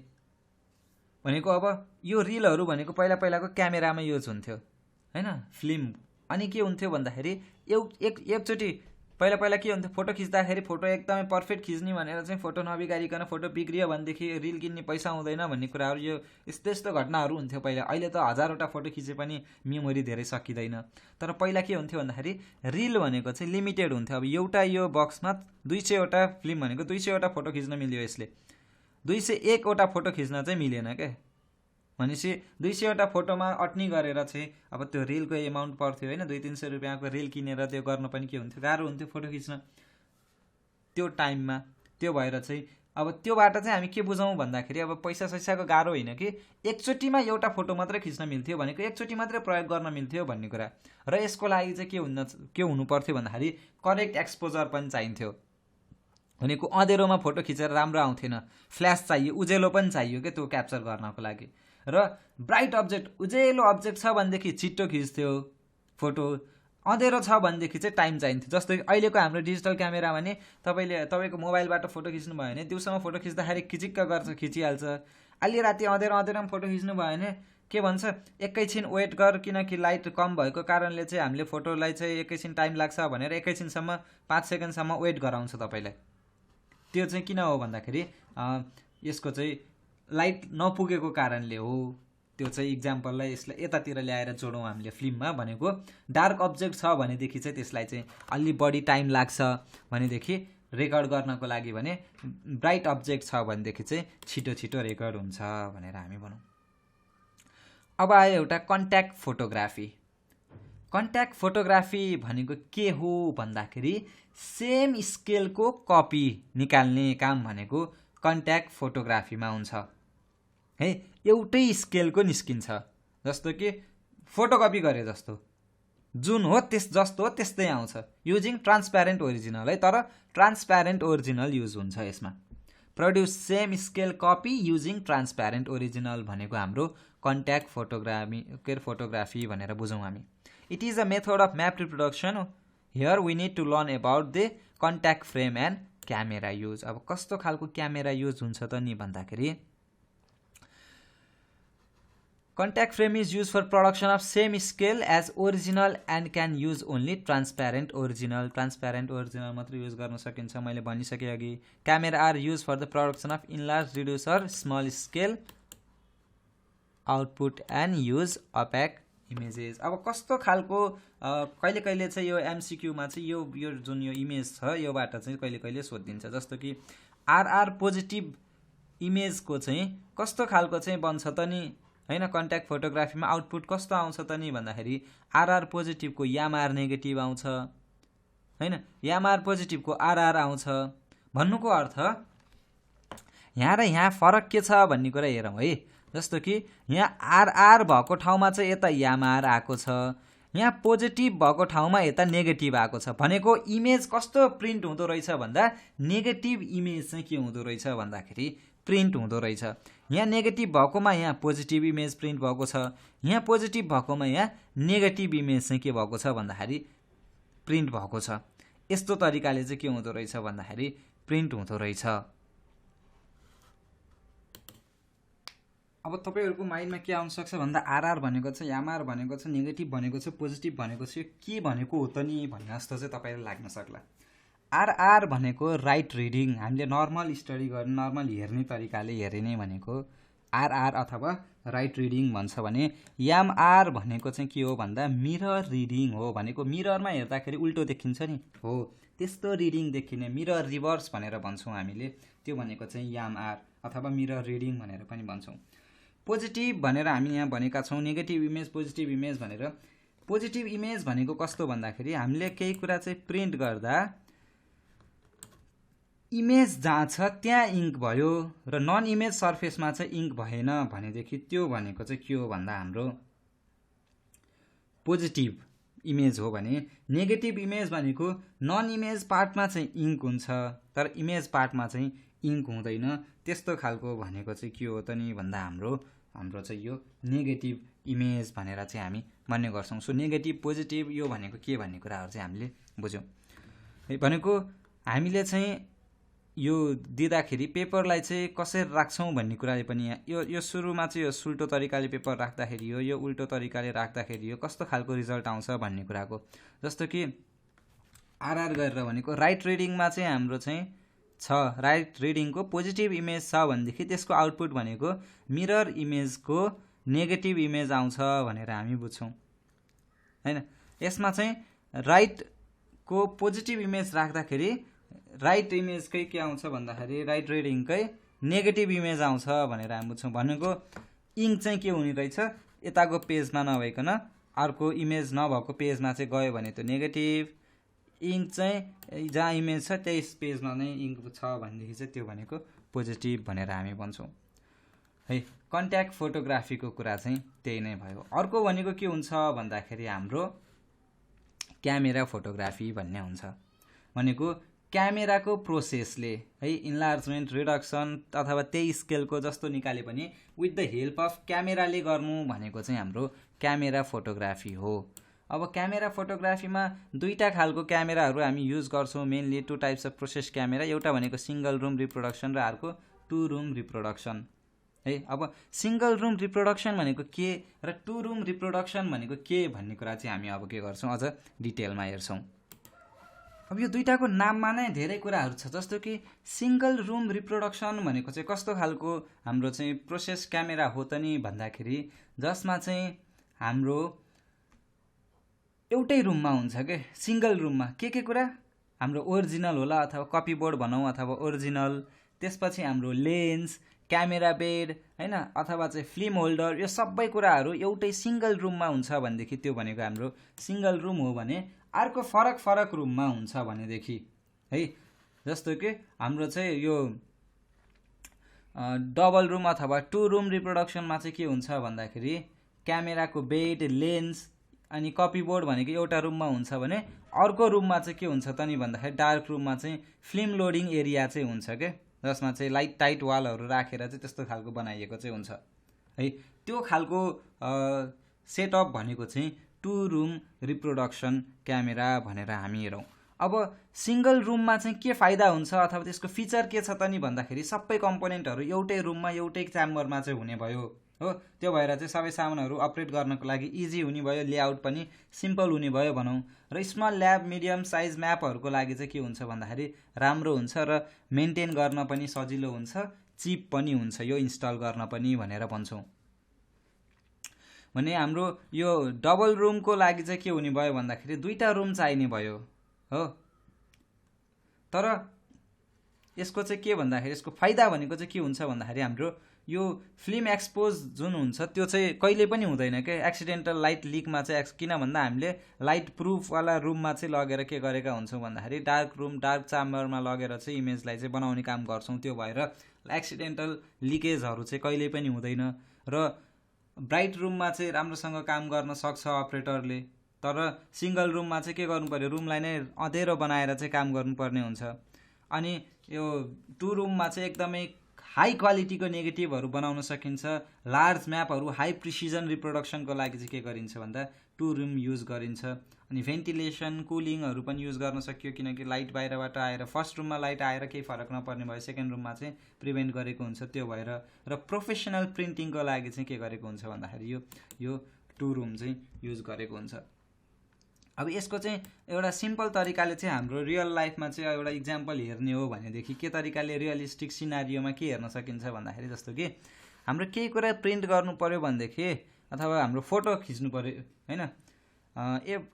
भनेको अब यो रिलहरू भनेको पहिलाको क्यामेरामा युज हुन्थ्यो हैन फिल्म। अनि के हुन्थ्यो भन्दाखेरि एकचोटि पहिला के हुन्थ्यो, फोटो खिच्दाखेरि फोटो एकदमै पर्फेक्ट खिच्ने भनेर चाहिँ फोटो नबिगारिकन फोटो बिग्रियो भनेदेखि रिल किन्ने पैसा हुँदैन भन्ने कुराहरू, यो यस्तो घटनाहरू हुन्थ्यो पहिला। अहिले त हजारवटा फोटो खिचे पनि मेमोरी धेरै सकिँदैन। तर पहिला के हुन्थ्यो भन्दाखेरि रिल भनेको चाहिँ लिमिटेड हुन्थ्यो। अब एउटा यो बक्समा 200वटा फिल्म भनेको 200वटा फोटो खिच्न मिल्यो, यसले 201वटा फोटो खिच्न चाहिँ मिलेन क्या। भनेपछि 200वटा फोटोमा अट्नी गरेर चाहिँ अब त्यो रिलको एमाउन्ट पर्थ्यो होइन, 200-300 रुपियाँको रिल किनेर त्यो गर्न पनि के हुन्थ्यो, गाह्रो हुन्थ्यो फोटो खिच्न त्यो टाइममा। त्यो भएर चाहिँ अब त्योबाट चाहिँ हामी के बुझौँ भन्दाखेरि अब पैसाको गाह्रो होइन कि एकचोटिमा एउटा फोटो मात्रै खिच्न मिल्थ्यो, भनेको एकचोटि मात्रै प्रयोग गर्न मिल्थ्यो भन्ने कुरा। र यसको लागि चाहिँ के हुनु पर्थ्यो भन्दाखेरि करेक्ट एक्सपोजर पनि चाहिन्थ्यो। भनेको अँधेरोमा फोटो खिचेर राम्रो आउँथेन, फ्ल्यास चाहियो, उजेलो पनि चाहियो क्या त्यो क्याप्चर गर्नको लागि। र ब्राइट अब्जेक्ट, उजेलो अब्जेक्ट छ भनेदेखि छिट्टो खिच्थ्यो फोटो, अँधेरो छ भनेदेखि चाहिँ टाइम चाहिन्थ्यो। जस्तो कि अहिलेको हाम्रो डिजिटल क्यामेरा भने तपाईँको मोबाइलबाट फोटो खिच्नु भयो भने दिउँसोमा फोटो खिच्दाखेरि खिचिक्क गर्छ, खिचिहाल्छ। अलि राति अँधेरोमा फोटो खिच्नु भयो भने के भन्छ, एकैछिन वेट गर, किनकि लाइट कम भएको कारणले चाहिँ हामीले फोटोलाई चाहिँ एकैछिन टाइम लाग्छ भनेर एकैछिनसम्म 5 सेकेन्डसम्म वेट गराउँछ तपाईँलाई। त्यो चाहिँ किन हो भन्दाखेरि यसको चाहिँ लाइट नपुगेको कारणले हो। त्यो चाहिँ इक्जाम्पललाई यसलाई यतातिर ल्याएर जोडौँ हामीले फिल्ममा। भनेको डार्क अब्जेक्ट छ भनेदेखि चाहिँ त्यसलाई चाहिँ अलि बढी टाइम लाग्छ भनेदेखि रेकर्ड गर्नको लागि, भने ब्राइट अब्जेक्ट छ भनेदेखि चाहिँ छिटो रेकर्ड हुन्छ भनेर हामी भनौँ। अब आयो एउटा कन्ट्याक्ट फोटोग्राफी। कन्ट्याक्ट फोटोग्राफी भनेको के हो भन्दाखेरि सेम स्केलको कपी निकाल्ने काम भनेको कन्ट्याक्ट फोटोग्राफीमा हुन्छ है। एउटै स्केलको निस्किन्छ, जस्तो कि फोटोकपी गरे जस्तो जुन हो जस्तो हो त्यस्तै आउँछ, युजिङ ट्रान्सप्यारेन्ट ओरिजिनल है। तर ट्रान्सप्यारेन्ट ओरिजिनल युज हुन्छ यसमा। Produce same scale copy using transparent original भनेको हाम्रो कन्ट्याक्ट फोटोग्राफी भनेर बुझौँ हामी। It is a method of map reproduction. Here we need to learn about the contact frame and camera use. अब कस्तो खालको क्यामेरा युज हुन्छ त नि भन्दाखेरि contact frame is use for production of same scale as original and can use only transparent original. Transparent original मात्र use गर्न सकिन्छ, मैले भनिसकेँ अघि। Camera are use for the production of enlarge reducer small scale output and use opaque images. अब कस्तो खालको कहिले चाहिँ यो एमसिक्यूमा चाहिँ यो जुन यो इमेज छ योबाट चाहिँ कहिले सोधिदिन्छ। जस्तो कि आरआर पोजिटिभ इमेजको चाहिँ कस्तो खालको चाहिँ बन्छ त नि हैन, कन्ट्याक्ट फोटोग्राफीमा आउटपुट कस्तो आउँछ त नि भन्दाखेरि आरआर पोजिटिभको यामआर नेगेटिभ आउँछ हैन, यामआर पोजिटिभको आरआर आउँछ। भन्नुको अर्थ यहाँ र यहाँ फरक के छ भन्ने कुरा हेरौँ है। जस्तो कि यहाँ आरआर भएको ठाउँमा चाहिँ यता यामआर आएको छ, यहाँ पोजिटिभ भएको ठाउँमा यता नेगेटिभ आएको छ। भनेको इमेज कस्तो प्रिन्ट हुँदो रहेछ भन्दा नेगेटिभ इमेज चाहिँ के हुँदो रहेछ भन्दाखेरि प्रिन्ट हुँदो रहेछ। यहाँ नेगेटिभ भएकोमा यहाँ पोजिटिभ इमेज प्रिन्ट भएको छ, यहाँ पोजिटिभ भएकोमा यहाँ नेगेटिभ इमेज चाहिँ के भएको छ भन्दाखेरि प्रिन्ट भएको छ। यस्तो तरिकाले चाहिँ के हुँदो रहेछ भन्दाखेरि प्रिन्ट हुँदो रहेछ। अब तपाईँहरूको माइन्डमा के आउन सक्छ भन्दा आरआर भनेको छ, एमआर भनेको छ, नेगेटिभ भनेको छ, पोजिटिभ भनेको छ, के भनेको हो त नि भन्ने जस्तो चाहिँ तपाईँलाई लाग्न सक्ला। आरआर भनेको राइट रिडिङ, हामीले नर्मल स्टडी गर्ने नर्मल हेर्ने तरिकाले हेर्ने भनेको आरआर अथवा राइट रिडिङ भन्छ भने एमआर भनेको चाहिँ के हो भन्दा मिरर रिडिङ हो। भनेको मिररमा हेर्दाखेरि उल्टो देखिन्छ नि, हो त्यस्तो रिडिङ देखिने मिरर रिभर्स भनेर भन्छौँ हामीले, त्यो भनेको चाहिँ एमआर अथवा मिरर रिडिङ भनेर पनि भन्छौँ। पोजिटिभ भनेर हामी यहाँ भनेका छौँ नेगेटिभ इमेज पोजिटिभ इमेज भनेर। पोजिटिभ इमेज भनेको कस्तो भन्दाखेरि हामीले केही कुरा चाहिँ प्रिन्ट गर्दा इमेज जहाँ छ त्यहाँ इङ्क भयो र नन इमेज सर्फेसमा चाहिँ इङ्क भएन भनेदेखि त्यो भनेको चाहिँ के हो भन्दा हाम्रो पोजिटिभ इमेज हो भने नेगेटिभ इमेज भनेको नन इमेज पार्टमा चाहिँ इङ्क हुन्छ तर इमेज पार्टमा चाहिँ इङ्क हुँदैन। त्यस्तो खालको भनेको चाहिँ के हो त नि भन्दा हाम्रो चाहिँ यो नेगेटिभ इमेज भनेर चाहिँ हामी भन्ने गर्छौँ। सो नेगेटिभ पोजिटिभ यो भनेको के भन्ने कुराहरू चाहिँ हामीले बुझ्यौँ। भनेको हामीले चाहिँ यो दिँदाखेरि पेपरलाई चाहिँ कसरी राख्छौँ भन्ने कुराले पनि यो सुरुमा चाहिँ यो सुल्टो तरिकाले पेपर राख्दाखेरि यो उल्टो तरिकाले राख्दाखेरि यो कस्तो खालको रिजल्ट आउँछ भन्ने कुराको। जस्तो कि आरआर गरेर भनेको राइट रिडिङमा चाहिँ हाम्रो चाहिँ छ, राइट रिडिङको पोजिटिभ इमेज छ भनेदेखि त्यसको आउटपुट भनेको मिरर इमेजको नेगेटिभ इमेज आउँछ भनेर हामी बुझ्छौँ हैन। यसमा चाहिँ राइटको पोजिटिभ इमेज राख्दाखेरि राइट इमेजकै के आउँछ भन्दाखेरि राइट रिडिङकै नेगेटिभ इमेज आउँछ भनेर हामी बुझ्छौँ। भनेको इङ्क चाहिँ के हुने रहेछ, यताको पेजमा नभइकन अर्को इमेज नभएको पेजमा चाहिँ गयो भने त्यो नेगेटिभ, इङ्क चाहिँ जहाँ इमेज छ त्यही पेजमा नै इङ्क छ भनेदेखि चाहिँ त्यो भनेको पोजिटिभ भनेर हामी भन्छौँ है। कन्ट्याक्ट फोटोग्राफीको कुरा चाहिँ त्यही नै भयो। अर्को भनेको के हुन्छ भन्दाखेरि हाम्रो क्यामेरा फोटोग्राफी भन्ने हुन्छ। भनेको क्यामेराको प्रोसेसले है इन्लार्जमेन्ट रिडक्सन अथवा त्यही स्केलको जस्तो निकाले पनि विथ द हेल्प अफ क्यामेराले गर्नु भनेको चाहिँ हाम्रो क्यामेरा फोटोग्राफी हो। अब क्यामेरा फोटोग्राफीमा दुईटा खालको क्यामेराहरू हामी युज गर्छौँ, mainly to types of process camera. एउटा भनेको सिङ्गल रुम रिप्रोडक्सन र अर्को टु रुम रिप्रोडक्सन है। अब सिङ्गल रुम रिप्रोडक्सन भनेको के र टु रुम रिप्रोडक्सन भनेको के भन्ने कुरा चाहिँ हामी अब के गर्छौँ अझ डिटेलमा हेर्छौँ। अब यो दुईटाको नाममा नै धेरै कुराहरू छ। जस्तो कि सिङ्गल रुम रिप्रोडक्सन भनेको चाहिँ कस्तो खालको हाम्रो चाहिँ प्रोसेस क्यामेरा हो त नि भन्दाखेरि जसमा चाहिँ हाम्रो एउटै रुममा हुन्छ के, सिङ्गल रुममा के कुरा हाम्रो ओरिजिनल होला अथवा कपी बोर्ड भनौँ अथवा ओरिजिनल, त्यसपछि हाम्रो लेन्स, क्यामेरा बेड हैन अथवा चाहिँ फिल्म होल्डर, यो सबै कुराहरू एउटै सिङ्गल रुममा हुन्छ भनेदेखि त्यो भनेको हाम्रो सिङ्गल रुम हो भने अर्को फरक फरक रुममा हुन्छ भनेदेखि है। जस्तो कि हाम्रो चाहिँ यो डबल रुम अथवा टु रुम रिप्रोडक्सनमा चाहिँ के हुन्छ भन्दाखेरि क्यामेराको बेड, लेन्स अनि कपी बोर्ड भनेको एउटा रुममा हुन्छ भने अर्को रुममा चाहिँ के हुन्छ त नि भन्दाखेरि डार्क रुममा चाहिँ फिल्म लोडिङ एरिया चाहिँ हुन्छ के, जसमा चाहिँ लाइट टाइट वालहरू राखेर चाहिँ त्यस्तो खालको बनाइएको चाहिँ हुन्छ है। त्यो खालको सेटअप भनेको चाहिँ टु रुम रिप्रोडक्सन क्यामेरा भनेर हामी हेरौँ। अब सिङ्गल रुममा चाहिँ के फाइदा हुन्छ अथवा त्यसको फिचर के छ त नि भन्दाखेरि सबै कम्पोनेन्टहरू एउटै रुममा एउटै च्याम्बरमा चाहिँ हुने भयो हो। त्यो भएर चाहिँ सबै सामानहरू अपरेट गर्नको लागि इजी हुने भयो, लेआउट पनि सिम्पल हुने भयो भनौँ। र स्मल ल्याब मिडियम साइज म्यापहरूको लागि चाहिँ के हुन्छ भन्दाखेरि राम्रो हुन्छ र मेन्टेन गर्न पनि सजिलो हुन्छ, चिप पनि हुन्छ यो इन्स्टल गर्न पनि भनेर भन्छौँ। भने हाम्रो यो डबल रुमको लागि चाहिँ के हुने भयो भन्दाखेरि दुईटा रुम चाहिने भयो हो। तर यसको चाहिँ के भन्दाखेरि यसको फाइदा भनेको चाहिँ के हुन्छ भन्दाखेरि हाम्रो यो फिल्म एक्सपोज जुन हुन्छ त्यो चाहिँ कहिले पनि हुँदैन क्या एक्सिडेन्टल लाइट लिकमा चाहिँ। किन भन्दा हामीले लाइट प्रुफवाला रुममा चाहिँ लगेर के गरेका हुन्छौँ भन्दाखेरि डार्क रुम डार्क च्याम्बरमा लगेर चाहिँ इमेजलाई चाहिँ बनाउने काम गर्छौँ। त्यो भएर एक्सिडेन्टल लिकेजहरू चाहिँ कहिले पनि हुँदैन र ब्राइट रुममा चाहिँ राम्रोसँग काम गर्न सक्छ अपरेटरले। तर सिङ्गल रुममा चाहिँ के गर्नु पर्यो, रुमलाई नै अँधेरो बनाएर चाहिँ काम गर्नुपर्ने हुन्छ। अनि यो टु रुममा चाहिँ एकदमै हाई क्वालिटीको नेगेटिभहरू बनाउन सकिन्छ। लार्ज म्यापहरू हाई प्रिसिजन रिप्रोडक्सनको लागि चाहिँ के गरिन्छ भन्दा टु रुम युज गरिन्छ। अनि भेन्टिलेसन कुलिङहरू पनि युज गर्न सकियो, किनकि लाइट बाहिरबाट आएर फर्स्ट रुममा लाइट आएर केही फरक नपर्ने भयो, सेकेन्ड रुममा चाहिँ प्रिभेन्ट गरेको हुन्छ त्यो भएर। र प्रोफेसनल प्रिन्टिङको लागि चाहिँ के गरेको हुन्छ भन्दाखेरि यो टु रुम चाहिँ युज गरेको हुन्छ। अब यसको चाहिँ एउटा सिम्पल तरिकाले चाहिँ हाम्रो रियल लाइफमा चाहिँ एउटा इक्जाम्पल हेर्ने हो भनेदेखि के तरिकाले रियलिस्टिक सिनारियोमा के हेर्न सकिन्छ भन्दाखेरि, जस्तो कि हाम्रो केही कुरा प्रिन्ट गर्नु पऱ्यो भनेदेखि अथवा हाम्रो फोटो खिच्नु पऱ्यो होइन,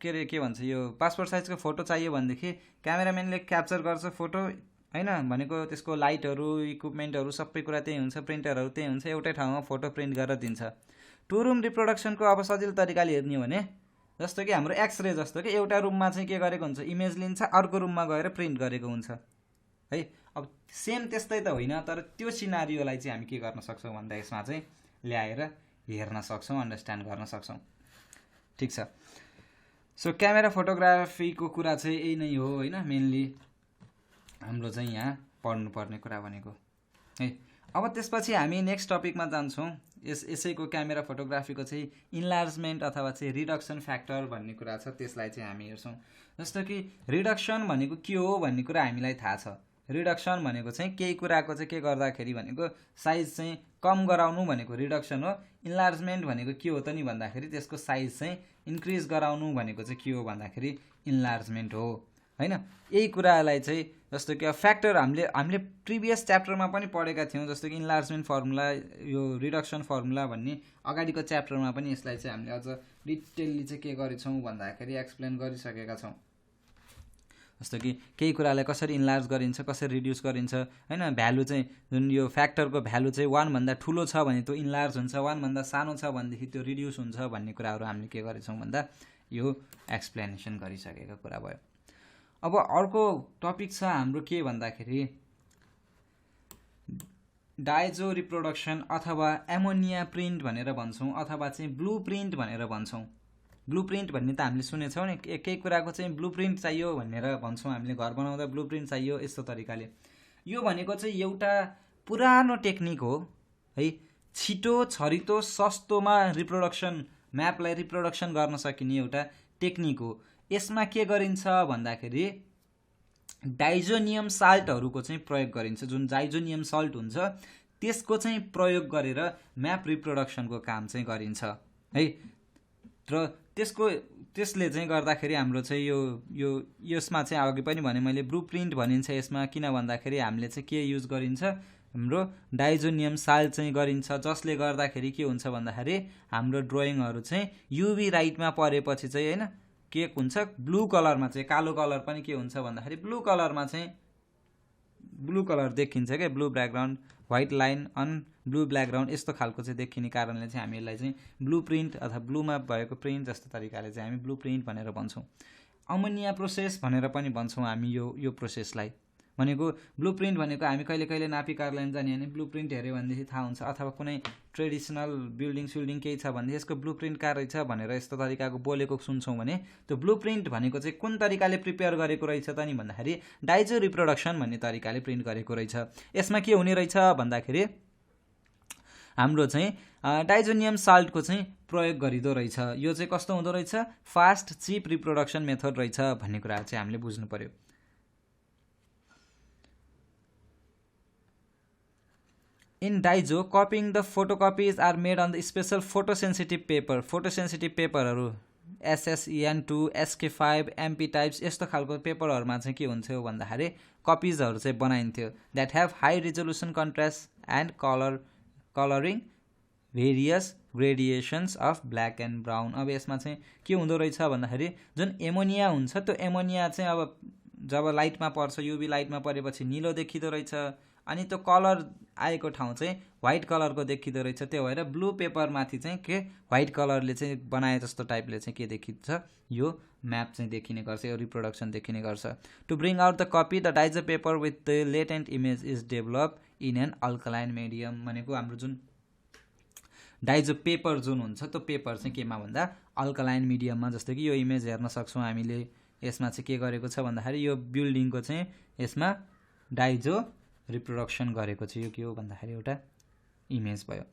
के भन्छ यो पासपोर्ट साइजको फोटो चाहियो भनेदेखि क्यामेराम्यानले क्याप्चर गर्छ फोटो होइन, भनेको त्यसको लाइटहरू इक्विपमेन्टहरू सबै कुरा त्यही हुन्छ, प्रिन्टरहरू त्यही हुन्छ, एउटै ठाउँमा फोटो प्रिन्ट गरेर दिन्छ। टु रुम रिप्रोडक्सनको अब सजिलो तरिकाले हेर्ने हो भने जस्तो कि हाम्रो एक्सरे जस्तो कि एउटा रुममा चाहिँ के गरेको हुन्छ इमेज लिन्छ, अर्को रुममा गएर प्रिन्ट गरेको हुन्छ है। अब सेम त्यस्तै त होइन, तर त्यो सिनारियोलाई चाहिँ हामी के गर्न सक्छौँ भन्दा यसमा चाहिँ ल्याएर हेर्न सक्छौँ, अन्डरस्ट्यान्ड गर्न सक्छौँ। ठिक छ, सो क्यामेरा फोटोग्राफीको कुरा चाहिँ यही नै हो होइन, मेनली हाम्रो चाहिँ यहाँ पढ्नुपर्ने कुरा भनेको है। अब त्यसपछि हामी नेक्स्ट टपिकमा जान्छौँ। यसैको क्यामेरा फोटोग्राफीको चाहिँ इन्लार्जमेन्ट अथवा चाहिँ रिडक्सन फ्याक्टर भन्ने कुरा छ, त्यसलाई चाहिँ हामी हेर्छौँ। जस्तो कि रिडक्सन भनेको के हो भन्ने कुरा हामीलाई थाहा छ। रिडक्सन भनेको चाहिँ केही कुराको चाहिँ के गर्दाखेरि भनेको साइज चाहिँ कम गराउनु भनेको रिडक्सन हो। इन्लार्जमेन्ट भनेको के हो त नि भन्दाखेरि त्यसको साइज चाहिँ इन्क्रिज गराउनु भनेको चाहिँ के हो भन्दाखेरि इन्लार्जमेन्ट हो होइन। यही कुरालाई चाहिँ जस्तो कि फ्याक्टर हामीले प्रिभियस च्याप्टरमा पनि पढेका थियौँ, जस्तो कि इन्लार्जमेन्ट फर्मुला, यो रिडक्सन फर्मुला भन्ने अगाडिको च्याप्टरमा पनि यसलाई चाहिँ हामीले अझ डिटेलली चाहिँ के गरेछौँ भन्दाखेरि एक्सप्लेन गरिसकेका छौँ। जस्तो कि केही कुरालाई कसरी इन्लार्ज गरिन्छ, कसरी रिड्युस गरिन्छ होइन। भ्यालु चाहिँ जुन यो फ्याक्टरको भ्यालु चाहिँ 1 भन्दा ठुलो छ भने त्यो इन्लार्ज हुन्छ, 1 भन्दा सानो छ भनेदेखि त्यो रिड्युस हुन्छ भन्ने कुराहरू हामीले के गरेछौँ भन्दा यो एक्सप्लेनेसन गरिसकेको कुरा भयो। अब अर्को टपिक छ हाम्रो के भन्दाखेरि डाइजो रिप्रोडक्सन अथवा एमोनिया प्रिन्ट भनेर भन्छौँ, अथवा चाहिँ ब्लू प्रिन्ट भनेर भन्छौँ। ब्लू प्रिन्ट भन्ने त हामीले सुनेछौँ नि, केही कुराको चाहिँ ब्लू प्रिन्ट चाहियो भनेर भन्छौँ हामीले, घर बनाउँदा ब्लू प्रिन्ट चाहियो यस्तो तरिकाले। यो भनेको चाहिँ एउटा पुरानो टेक्निक हो है, छिटो छरितो सस्तोमा रिप्रोडक्सन म्यापलाई रिप्रोडक्सन गर्न सकिने एउटा टेक्निक हो। यसमा के गरिन्छ भन्दाखेरि डाइजोनियम साल्टहरूको चाहिँ प्रयोग गरिन्छ। जुन डाइजोनियम साल्ट हुन्छ त्यसको चाहिँ प्रयोग गरेर म्याप रिप्रोडक्सनको काम चाहिँ गरिन्छ है। र त्यसले चाहिँ गर्दाखेरि हाम्रो चाहिँ यसमा चाहिँ अघि पनि भने मैले ब्लू प्रिन्ट भनिन्छ यसमा, किन भन्दाखेरि हामीले चाहिँ के युज गरिन्छ, हाम्रो डाइजोनियम साल्ट चाहिँ गरिन्छ, जसले गर्दाखेरि के हुन्छ भन्दाखेरि हाम्रो ड्रइङहरू चाहिँ युभी लाइटमा परेपछि चाहिँ होइन के हुन्छ ब्लू कलरमा चाहिँ, कालो कलर पनि के हुन्छ भन्दाखेरि ब्लू कलरमा चाहिँ ब्लू कलर देखिन्छ क्या, blue background white line on blue background यस्तो खालको चाहिँ देखिने कारणले चाहिँ हामी यसलाई चाहिँ ब्लू प्रिन्ट अथवा ब्लूमा भएको प्रिन्ट जस्तो तरिकाले चाहिँ हामी ब्लू प्रिन्ट भनेर भन्छौँ। अमोनिया प्रोसेस भनेर पनि भन्छौँ हामी यो प्रोसेसलाई। भनेको ब्लू प्रिन्ट भनेको हामी कहिले कहिले नापी कार्यालयमा जाने भने ब्लू प्रिन्ट हेऱ्यो भनेदेखि थाहा हुन्छ, अथवा कुनै ट्रेडिसनल बिल्डिङ केही छ भने यसको ब्लू प्रिन्ट कहाँ रहेछ भनेर यस्तो तरिकाको बोलेको सुन्छौँ भने त्यो ब्लू प्रिन्ट भनेको चाहिँ कुन तरिकाले प्रिपेयर गरेको रहेछ त नि भन्दाखेरि डाइजो रिप्रोडक्सन भन्ने तरिकाले प्रिन्ट गरेको रहेछ। यसमा के हुने रहेछ भन्दाखेरि हाम्रो चाहिँ डाइजोनियम साल्टको चाहिँ प्रयोग गरिँदो रहेछ। यो चाहिँ कस्तो हुँदो रहेछ, फास्ट चिप रिप्रोडक्सन मेथड रहेछ भन्ने कुरा चाहिँ हामीले बुझ्नु पर्यो। In Daijo, copying the photocopies are made on the special photosensitive paper. Photosensitive पेपरहरू SSEN2, SK5, MP टाइप्स यस्तो खालको पेपरहरूमा चाहिँ के हुन्थ्यो भन्दाखेरि कपिजहरू चाहिँ बनाइन्थ्यो। That have high resolution contrast and colouring various gradations of black and brown. अब यसमा चाहिँ के हुँदो रहेछ भन्दाखेरि जुन एमोनिया हुन्छ त्यो एमोनिया चाहिँ अब जब लाइटमा पर्छ, युभी लाइटमा परेपछि निलो देखिँदो रहेछ, अनि त्यो कलर आएको ठाउँ चाहिँ व्हाइट कलरको देखिँदो रहेछ। त्यो भएर ब्लू पेपरमाथि चाहिँ के व्हाइट कलरले चाहिँ बनाए जस्तो टाइपले चाहिँ के देखिन्छ, यो म्याप चाहिँ देखिने गर्छ, यो रिप्रोडक्सन देखिने गर्छ। To bring out the copy the diazo paper with the latent image is develop in an alkaline medium. भनेको हाम्रो जुन डाइजो पेपर जुन हुन्छ त्यो पेपर चाहिँ केमा भन्दा अल्कलाइन मिडियममा, जस्तो कि यो इमेज हेर्न सक्छौँ हामीले। यसमा चाहिँ के गरेको छ भन्दाखेरि यो बिल्डिङको चाहिँ यसमा डाइजो रिप्रोडक्सन गरेको चाहिँ यो के हो भन्दाखेरि एउटा इमेज भयो।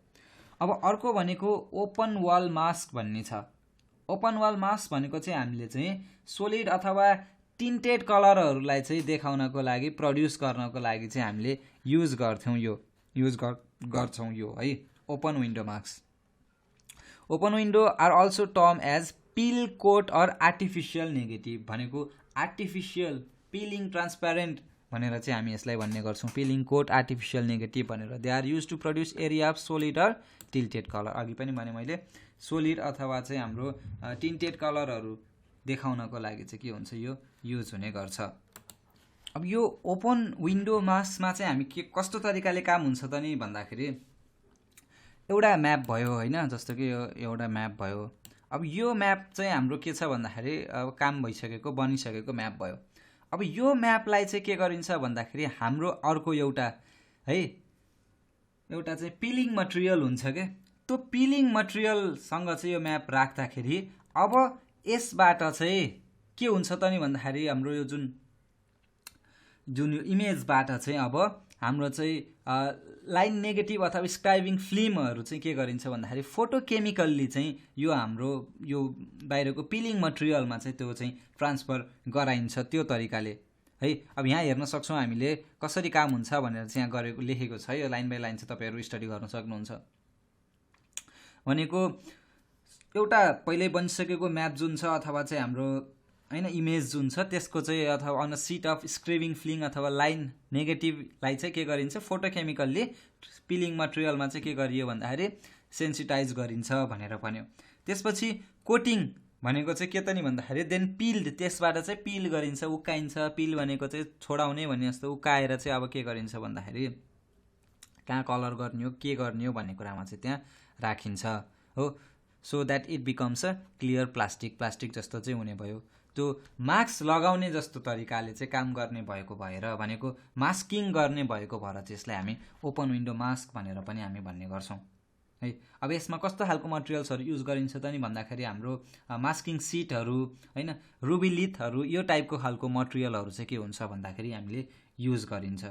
अब अर्को भनेको ओपन वाल मास्क भन्ने छ। ओपन वाल मास्क भनेको चाहिँ हामीले चाहिँ सोलिड अथवा टिन्टेड कलरहरूलाई चाहिँ देखाउनको लागि प्रड्युस गर्नको लागि चाहिँ हामीले युज गर्छौँ यो है open window mask. Open window are also term as peel coat or artificial negative भनेको आर्टिफिसियल पिलिङ ट्रान्सप्यारेन्ट भनेर चाहिँ हामी यसलाई भन्ने गर्छौँ। पिलिङ कोट आर्टिफिसियल नेगेटिभ भनेर they are use to produce area of solid or tilted colour. अघि पनि भने मैले सोलिड अथवा चाहिँ हाम्रो टिन्टेड कलरहरू देखाउनको लागि चाहिँ के हुन्छ यो युज हुने गर्छ। अब यो ओपन विन्डो मास्कमा चाहिँ हामी के कस्तो तरिकाले काम हुन्छ त नि भन्दाखेरि एउटा म्याप भयो होइन, जस्तो कि यो एउटा म्याप भयो। अब यो म्याप चाहिँ हाम्रो के छ भन्दाखेरि अब काम भइसकेको बनिसकेको म्याप भयो। अब यो म्यापलाई चाहिँ के गरिन्छ भन्दाखेरि हाम्रो अर्को एउटा चाहिँ पिलिङ मटेरियल हुन्छ के, त्यो पिलिङ मटेरियलसँग चाहिँ यो म्याप राख्दाखेरि अब यसबाट चाहिँ के हुन्छ त नि भन्दाखेरि हाम्रो यो जुन यो इमेजबाट चाहिँ अब हाम्रो चाहिँ लाइन नेगेटिभ अथवा स्क्राइबिङ फिल्महरू चाहिँ के गरिन्छ भन्दाखेरि फोटोकेमिकल्ली चाहिँ यो हाम्रो यो बाहिरको पिलिङ मटेरियलमा चाहिँ त्यो चाहिँ ट्रान्सफर गराइन्छ त्यो तरिकाले है। अब यहाँ हेर्न सक्छौँ हामीले कसरी काम हुन्छ भनेर चाहिँ यहाँ गरेको लेखेको छ। यो लाइन बाई लाइन चाहिँ तपाईँहरू स्टडी गर्न सक्नुहुन्छ। भनेको एउटा पहिल्यै बनिसकेको म्याप जुन छ अथवा चाहिँ हाम्रो होइन इमेज जुन छ त्यसको चाहिँ अथवा on a sheet of scribing filling अथवा लाइन नेगेटिभलाई चाहिँ के गरिन्छ फोटोकेमिकल्ली पिलिङ मटेरियलमा चाहिँ के गरियो भन्दाखेरि सेन्सिटाइज गरिन्छ भनेर भन्यो। त्यसपछि कोटिङ भनेको चाहिँ के त नि भन्दाखेरि देन पिल्ड, त्यसबाट चाहिँ पिल गरिन्छ उक्काइन्छ। पिल भनेको चाहिँ छोडाउने भने जस्तो उक्काएर चाहिँ अब के गरिन्छ भन्दाखेरि कहाँ कलर गर्ने हो के गर्ने हो भन्ने कुरामा चाहिँ त्यहाँ राखिन्छ हो। So that it becomes a clear plastic जस्तो चाहिँ हुने भयो। त्यो मास्क लगाउने जस्तो तरिकाले चाहिँ काम गर्ने भएको भएर भनेको मास्किङ गर्ने भएको भएर चाहिँ यसलाई हामी ओपन विन्डो मास्क भनेर पनि हामी भन्ने गर्छौँ है। अब यसमा कस्तो खालको मटेरियल्सहरू युज गरिन्छ त नि भन्दाखेरि हाम्रो मास्किङ सिटहरू होइन रुबिलिथहरू यो टाइपको खालको मटेरियलहरू चाहिँ के हुन्छ भन्दाखेरि हामीले युज गरिन्छ।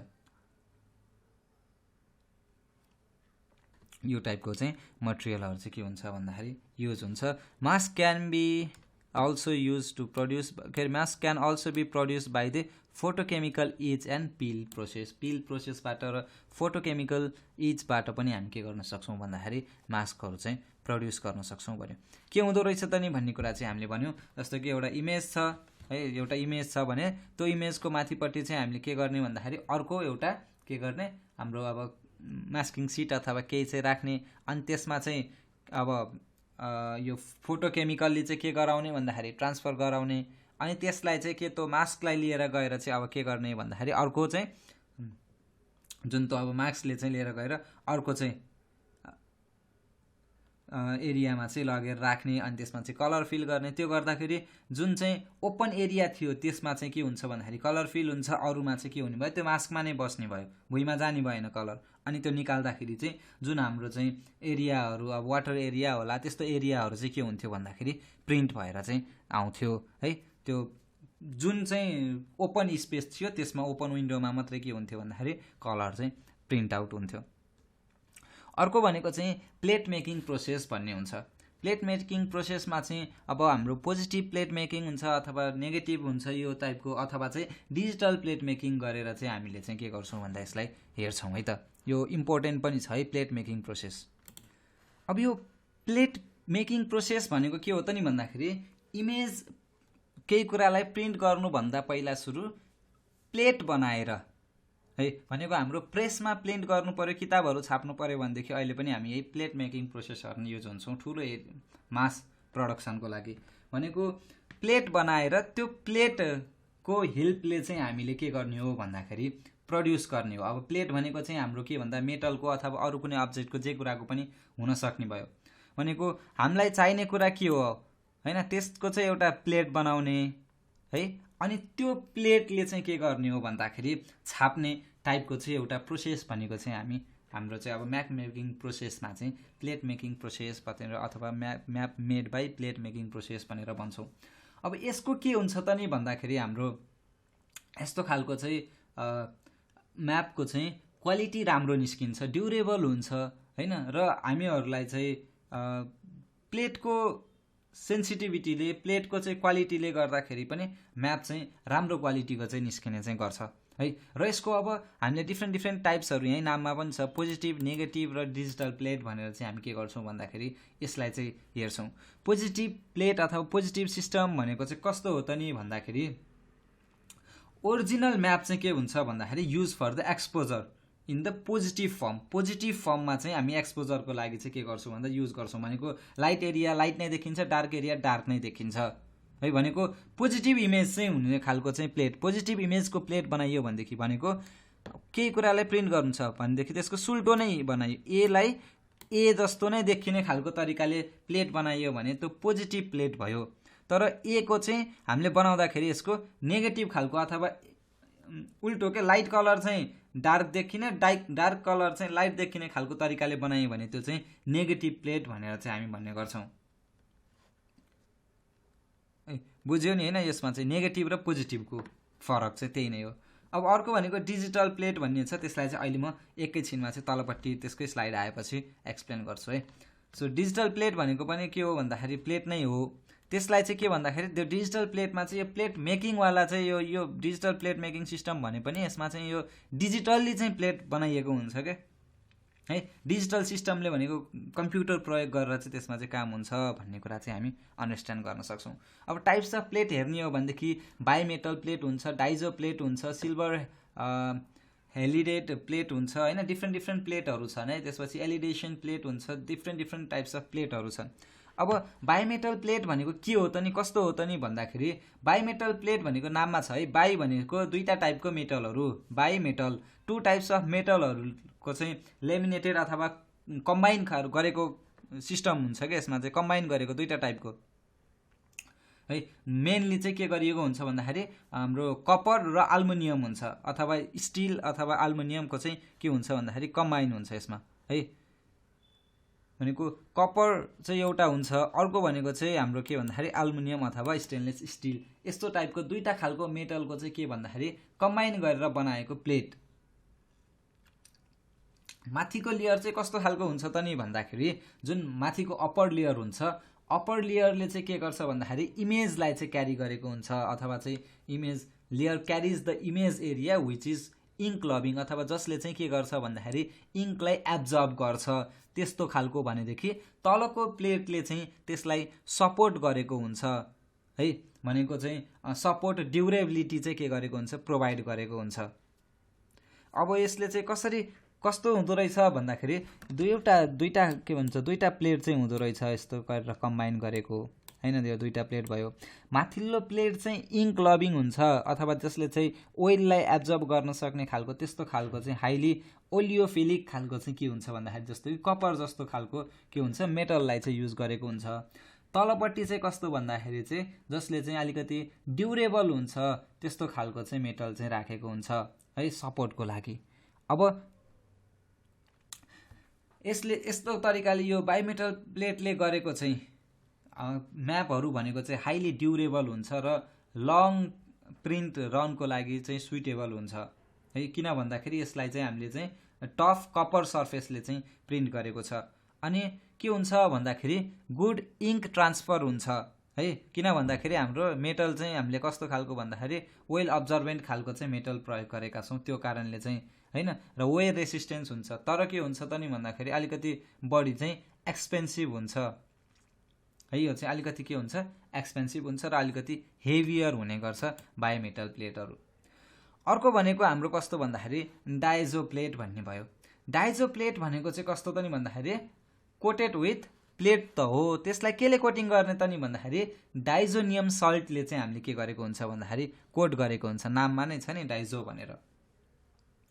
यो टाइपको चाहिँ मटेरियलहरू चाहिँ के हुन्छ भन्दाखेरि युज हुन्छ। Mask can be also used to produce mask can also be produced by the photochemical etch and peel processबाट र photochemical etchबाट पनि हामी के गर्न सक्छौँ भन्दाखेरि मास्कहरू चाहिँ प्रड्युस गर्न सक्छौँ भन्यो। के हुँदो रहेछ त नि भन्ने कुरा चाहिँ हामीले भन्यौँ। जस्तो कि एउटा इमेज छ है, एउटा इमेज छ भने त्यो इमेजको माथिपट्टि चाहिँ हामीले के गर्ने भन्दाखेरि अर्को एउटा के गर्ने हाम्रो अब मास्किङ सिट अथवा केही चाहिँ राख्ने, अनि त्यसमा चाहिँ अब यो फोटोकेमिकलले चाहिँ के गराउने भन्दाखेरि ट्रान्सफर गराउने, अनि त्यसलाई चाहिँ के त्यो मास्कलाई लिएर गएर चाहिँ अब के गर्ने भन्दाखेरि अर्को चाहिँ जुन त अब मास्कले चाहिँ लिएर गएर अर्को चाहिँ एरियामा चाहिँ लगेर राख्ने, अनि त्यसमा चाहिँ कलर फिल गर्ने। त्यो गर्दाखेरि जुन चाहिँ ओपन एरिया थियो त्यसमा चाहिँ के हुन्छ भन्दाखेरि कलर फिल हुन्छ, अरूमा चाहिँ के हुने भयो त्यो मास्कमा नै बस्ने भयो, भुइँमा जाने भएन कलर। अनि त्यो निकाल्दाखेरि चाहिँ जुन हाम्रो चाहिँ एरियाहरू अब वाटर एरिया होला त्यस्तो एरियाहरू चाहिँ के हुन्थ्यो भन्दाखेरि प्रिन्ट भएर चाहिँ आउँथ्यो है। त्यो जुन चाहिँ ओपन स्पेस थियो त्यसमा ओपन विन्डोमा मात्रै के हुन्थ्यो भन्दाखेरि कलर चाहिँ प्रिन्ट आउट हुन्थ्यो। अर्को भनेको चाहिँ प्लेट मेकिङ प्रोसेस भन्ने हुन्छ। प्लेट मेकिङ प्रोसेसमा चाहिँ अब हाम्रो पोजिटिभ प्लेट मेकिङ हुन्छ अथवा नेगेटिभ हुन्छ यो टाइपको, अथवा चाहिँ डिजिटल प्लेट मेकिङ गरेर चाहिँ हामीले चाहिँ के गर्छौँ भन्दा यसलाई हेर्छौँ है त। यो इम्पोर्टेन्ट पनि छ है प्लेट मेकिङ प्रोसेस। अब यो प्लेट मेकिङ प्रोसेस भनेको के हो त नि भन्दाखेरि इमेज केही कुरालाई प्रिन्ट गर्नुभन्दा पहिला सुरु प्लेट बनाएर है, भनेको हाम्रो प्रेसमा प्रिन्ट गर्नु पर्यो, किताबहरू छाप्नु पर्यो भनेदेखि अहिले पनि हामी यही प्लेट मेकिङ प्रोसेसहरू युज हुन्छौँ ठुलो मास प्रोडक्सनको लागि। भनेको प्लेट बनाएर त्यो प्लेटको हेल्पले चाहिँ हामीले के गर्ने हो भन्दाखेरि प्रड्युस गर्ने हो। अब प्लेट भनेको चाहिँ हाम्रो के भन्दा मेटलको अथवा अरू कुनै अब्जेक्टको जे कुराको पनि हुन सक्ने भयो। भनेको हामीलाई चाहिने कुरा के हो होइन, त्यसको चाहिँ एउटा प्लेट बनाउने है, अनि त्यो प्लेटले चाहिँ के गर्ने हो भन्दाखेरि छाप्ने टाइपको चाहिँ एउटा प्रोसेस भनेको चाहिँ हाम्रो चाहिँ अब म्याप मेकिङ प्रोसेसमा चाहिँ प्लेट मेकिङ प्रोसेस भनेर अथवा map made by plate making process भनेर भन्छौँ। अब यसको के हुन्छ त नि भन्दाखेरि हाम्रो यस्तो खालको चाहिँ म्यापको चाहिँ क्वालिटी राम्रो निस्किन्छ, ड्युरेबल हुन्छ हैन। र हामीहरूलाई चाहिँ प्लेटको सेन्सिटिभिटीले, प्लेटको चाहिँ क्वालिटीले गर्दाखेरि पनि म्याप चाहिँ राम्रो क्वालिटीको चाहिँ निस्किने चाहिँ गर्छ है। र यसको अब हामीले डिफ्रेन्ट टाइप्सहरू यहीँ नाममा पनि छ, पोजिटिभ, नेगेटिभ र डिजिटल प्लेट भनेर चाहिँ हामी के गर्छौँ भन्दाखेरि यसलाई चाहिँ हेर्छौँ। पोजिटिभ प्लेट अथवा पोजिटिभ सिस्टम भनेको चाहिँ कस्तो हो त नि भन्दाखेरि ओरिजिनल म्याप चाहिँ के हुन्छ भन्दाखेरि use for the exposure in the positive form. Positive फर्ममा चाहिँ हामी एक्सपोजरको लागि चाहिँ के गर्छौँ भन्दा युज गर्छौँ भनेको लाइट एरिया लाइट नै देखिन्छ, डार्क एरिया डार्क नै देखिन्छ है। भनेको पोजिटिभ इमेज चाहिँ हुने खालको चाहिँ प्लेट, पोजिटिभ इमेजको प्लेट बनाइयो भनेदेखि भनेको केही कुरालाई प्रिन्ट गर्नु छ भनेदेखि त्यसको सुल्टो नै बनाइयो, एलाई ए जस्तो नै देखिने खालको तरिकाले प्लेट बनाइयो भने त्यो पोजिटिभ प्लेट भयो। तर ए को चाहिँ हामीले बनाउँदाखेरि यसको नेगेटिभ खालको अथवा उल्टो के लाइट कलर चाहिँ डार्क देखिने, डार्क कलर चाहिँ लाइट देखिने खालको तरिकाले बनाइयो भने त्यो चाहिँ नेगेटिभ प्लेट भनेर चाहिँ हामी भन्ने गर्छौँ। बुझ्यो नि हैन, यसमा चाहिँ नेगेटिभ र पोजिटिभको फरक चाहिँ त्यही नै हो। अब अर्को भनेको डिजिटल प्लेट भन्ने छ, त्यसलाई चाहिँ अहिले म एकैछिनमा चाहिँ तलपट्टि त्यसकै स्लाइड आएपछि एक्सप्लेन गर्छु है। सो डिजिटल प्लेट भनेको पनि के हो भन्दाखेरि प्लेट नै हो। त्यसलाई चाहिँ के भन्दाखेरि त्यो डिजिटल प्लेटमा चाहिँ यो प्लेट मेकिङवाला चाहिँ यो डिजिटल प्लेट मेकिङ सिस्टम भने पनि यसमा चाहिँ यो डिजिटल्ली चाहिँ प्लेट बनाइएको हुन्छ क्या है। डिजिटल सिस्टमले भनेको कम्प्युटर प्रयोग गरेर चाहिँ त्यसमा चाहिँ काम हुन्छ भन्ने कुरा चाहिँ हामी अन्डरस्ट्यान्ड गर्न सक्छौँ। अब टाइप्स अफ प्लेट हेर्ने हो भनेदेखि बाइमेटल प्लेट हुन्छ, डाइजो प्लेट हुन्छ, सिल्भर हेलिडेड प्लेट हुन्छ हैन, डिफ्रेन्ट प्लेटहरू छन् है। त्यसपछि एलिडेसन प्लेट हुन्छ, डिफ्रेन्ट टाइप्स अफ प्लेटहरू छन्। अब बाइमेटल प्लेट भनेको के हो त नि, कस्तो हो त नि भन्दाखेरि बाइमेटल प्लेट भनेको नाममा छ है। बाइ भनेको दुईटा टाइपको मेटलहरू, bi metal, two types of मेटलहरूको चाहिँ लेमिनेटेड अथवा कम्बाइन गरेको सिस्टम हुन्छ क्या। यसमा चाहिँ कम्बाइन गरेको दुईटा टाइपको है। मेनली चाहिँ के गरिएको हुन्छ भन्दाखेरि हाम्रो कपर र एल्युमिनियम हुन्छ, अथवा स्टिल अथवा एल्युमिनियमको चाहिँ के हुन्छ भन्दाखेरि कम्बाइन हुन्छ यसमा है। भनेको कपर चाहिँ एउटा हुन्छ, अर्को भनेको चाहिँ हाम्रो के भन्दाखेरि एल्युमिनियम अथवा स्टेनलेस स्टिल, यस्तो टाइपको दुईटा खालको मेटलको चाहिँ के भन्दाखेरि कम्बाइन गरेर बनाएको प्लेट। माथिको लेयर चाहिँ कस्तो खालको हुन्छ त नि भन्दाखेरि जुन माथिको अप्पर लेयर हुन्छ, अप्पर लेयरले चाहिँ के गर्छ भन्दाखेरि इमेजलाई चाहिँ क्यारी गरेको हुन्छ, अथवा चाहिँ image layer carries the image area which is ink loving, अथवा जसले चाहिँ के गर्छ भन्दाखेरि इङ्कलाई एब्जर्ब गर्छ, त्यस्तो खालको भनेदेखि तलको प्लेटले चाहिँ त्यसलाई सपोर्ट गरेको हुन्छ है। भनेको चाहिँ सपोर्ट ड्युरेबिलिटी चाहिँ के गरेको हुन्छ, प्रोभाइड गरेको हुन्छ। अब यसले चाहिँ कस्तो हुँदो रहेछ भन्दाखेरि दुईटा के भन्छ दुईटा प्लेट चाहिँ हुँदो रहेछ यस्तो गरेर कम्बाइन गरेको हैन। यो दुईटा प्लेट भयो। माथिल्लो प्लेट चाहिँ इङ्क लभिङ हुन्छ, अथवा जसले चाहिँ ओइललाई एब्जर्ब गर्न सक्ने खालको त्यस्तो खालको चाहिँ हाइली ओलियोफिलिक खालको चाहिँ के हुन्छ भन्दाखेरि जस्तो कि कपर जस्तो खालको के हुन्छ मेटललाई चाहिँ युज गरेको हुन्छ। तलपट्टि चाहिँ कस्तो भन्दाखेरि चाहिँ जसले चाहिँ अलिकति ड्युरेबल हुन्छ त्यस्तो खालको चाहिँ मेटल चाहिँ राखेको हुन्छ है सपोर्टको लागि। अब यसले यस्तो तरिकाले यो बाइमेटल प्लेटले गरेको चाहिँ म्यापहरू भनेको चाहिँ हाइली ड्युरेबल हुन्छ र लङ प्रिन्ट रनको लागि चाहिँ सुइटेबल हुन्छ है। किन भन्दाखेरि यसलाई चाहिँ हामीले चाहिँ टफ कपर सर्फेसले चाहिँ प्रिन्ट गरेको छ। अनि के हुन्छ भन्दाखेरि गुड इङ्क ट्रान्सफर हुन्छ है। किन भन्दाखेरि हाम्रो मेटल चाहिँ हामीले कस्तो खालको भन्दाखेरि वेल अब्जर्भेन्ट खालको चाहिँ मेटल प्रयोग गरेका छौँ, त्यो कारणले चाहिँ हैन। र वेयर रेसिस्टेन्स हुन्छ, तर के हुन्छ त नि भन्दाखेरि अलिकति बढी चाहिँ एक्सपेन्सिभ हुन्छ है। यो चाहिँ अलिकति के हुन्छ एक्सपेन्सिभ हुन्छ र अलिकति हेभियर हुने गर्छ बायोमेटल प्लेटहरू। अर्को भनेको हाम्रो कस्तो भन्दाखेरि डाइजो प्लेट भन्ने भयो। डाइजो प्लेट भनेको चाहिँ कस्तो त नि भन्दाखेरि कोटेड विथ प्लेट त हो, त्यसलाई केले कोटिङ गर्ने त नि भन्दाखेरि डाइजोनियम सल्टले चाहिँ हामीले के गरेको हुन्छ भन्दाखेरि कोट गरेको हुन्छ, नाममा नै छ नि डाइजो भनेर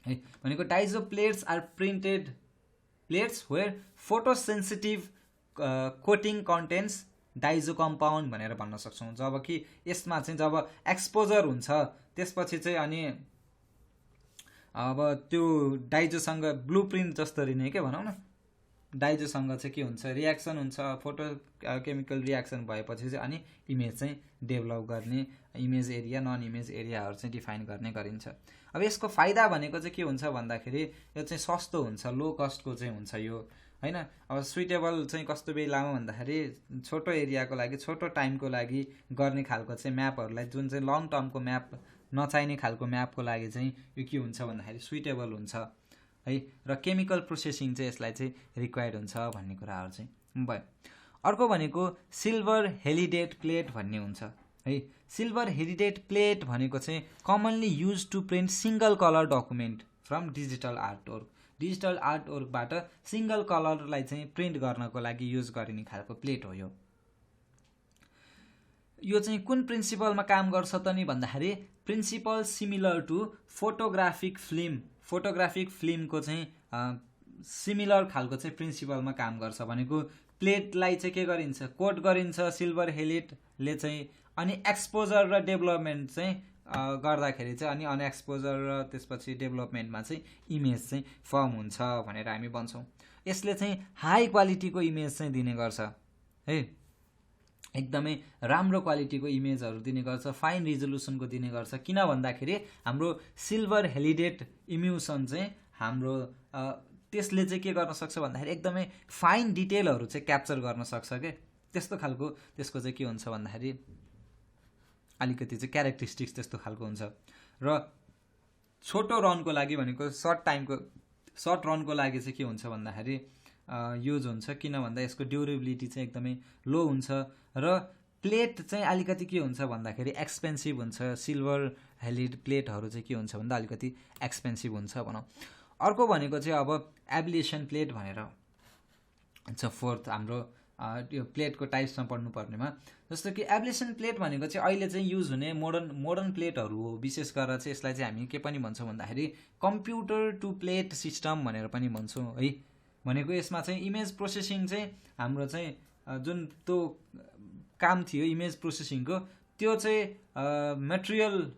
है। भनेको diazo plates are printed plates where photosensitive coating contents diazo compound भनेर भन्न सक्छौँ। जब कि यसमा चाहिँ जब एक्सपोजर हुन्छ त्यसपछि चाहिँ अनि अब त्यो डाइजोसँग ब्लु प्रिन्ट जस्तरी नै के भनौँ न डाइजोसँग चाहिँ के हुन्छ रियाक्सन हुन्छ, फोटो केमिकल रियाक्सन भएपछि चाहिँ अनि इमेज चाहिँ डेभलप गर्ने, इमेज एरिया नन इमेज एरियाहरू चाहिँ डिफाइन गर्ने गरिन्छ। अब यसको फाइदा भनेको चाहिँ के हुन्छ भन्दाखेरि यो चाहिँ सस्तो हुन्छ, लो कस्टको चाहिँ हुन्छ यो हैन। अब सुइटेबल चाहिँ कस्तो बेलामा भन्दाखेरि छोटो एरियाको लागि छोटो टाइमको लागि गर्ने खालको चाहिँ म्यापहरूलाई, जुन चाहिँ लङ टर्मको म्याप नचाहिने खालको म्यापको लागि चाहिँ यो के हुन्छ भन्दाखेरि सुइटेबल हुन्छ है। र केमिकल प्रोसेसिङ चाहिँ यसलाई चाहिँ रिक्वायर्ड हुन्छ भन्ने कुराहरू चाहिँ भयो। अर्को भनेको सिल्भर हेलिडेट प्लेट भन्ने हुन्छ है। सिल्भर हेलिडेट प्लेट भनेको चाहिँ commonly use to print single colour document from digital artwork. Digital आर्टवर्कबाट सिङ्गल कलरलाई चाहिँ प्रिन्ट गर्नको लागि युज गरिने खालको प्लेट हो यो। यो चाहिँ कुन प्रिन्सिपलमा काम गर्छ त नि भन्दाखेरि principle similar to photographic film. Photographic फिल्मको चाहिँ सिमिलर खालको चाहिँ प्रिन्सिपलमा काम गर्छ। भनेको प्लेटलाई चाहिँ के गरिन्छ, कोट गरिन्छ सिल्भर हेलिडले चाहिँ, अनि एक्सपोजर र डेभलपमेन्ट चाहिँ गर्दाखेरि चाहिँ अनि अनएक्सपोजर र त्यसपछि डेभलपमेन्टमा चाहिँ इमेज चाहिँ फर्म हुन्छ भनेर हामी भन्छौँ। यसले चाहिँ हाई क्वालिटीको इमेज चाहिँ दिने गर्छ है, एकदमै राम्रो क्वालिटीको इमेजहरू दिने गर्छ, फाइन रिजोल्युसनको दिने गर्छ। किन भन्दाखेरि हाम्रो सिल्भर हेलिडेट इम्युसन चाहिँ हाम्रो त्यसले चाहिँ के गर्न सक्छ भन्दाखेरि एकदमै फाइन डिटेलहरू चाहिँ क्याप्चर गर्न सक्छ के, त्यस्तो खालको त्यसको चाहिँ के हुन्छ भन्दाखेरि अलिकति चाहिँ क्यारेक्टरिस्टिक्स त्यस्तो खालको हुन्छ। र छोटो रनको लागि भनेको सर्ट रनको लागि चाहिँ के हुन्छ भन्दाखेरि युज हुन्छ, किन भन्दा यसको ड्युरेबिलिटी चाहिँ एकदमै लो हुन्छ र प्लेट चाहिँ अलिकति के हुन्छ भन्दाखेरि एक्सपेन्सिभ हुन्छ। सिल्भर हेलिड प्लेटहरू चाहिँ के हुन्छ भन्दा अलिकति एक्सपेन्सिभ हुन्छ भनौँ। अर्को भनेको चाहिँ अब एब्लिएसन प्लेट भनेर हुन्छ फोर्थ हाम्रो यो प्लेटको टाइप्समा पढ्नुपर्नेमा। जस्तो कि एब्लिएसन प्लेट भनेको चाहिँ अहिले चाहिँ युज हुने मोडर्न प्लेटहरू हो। विशेष गरेर चाहिँ यसलाई चाहिँ हामी के पनि भन्छौँ भन्दाखेरि कम्प्युटर टु प्लेट सिस्टम भनेर पनि भन्छौँ है। भनेको यसमा चाहिँ इमेज प्रोसेसिङ चाहिँ हाम्रो चाहिँ जुन त्यो काम थियो इमेज प्रोसेसिङको, त्यो चाहिँ मेटेरियलबाट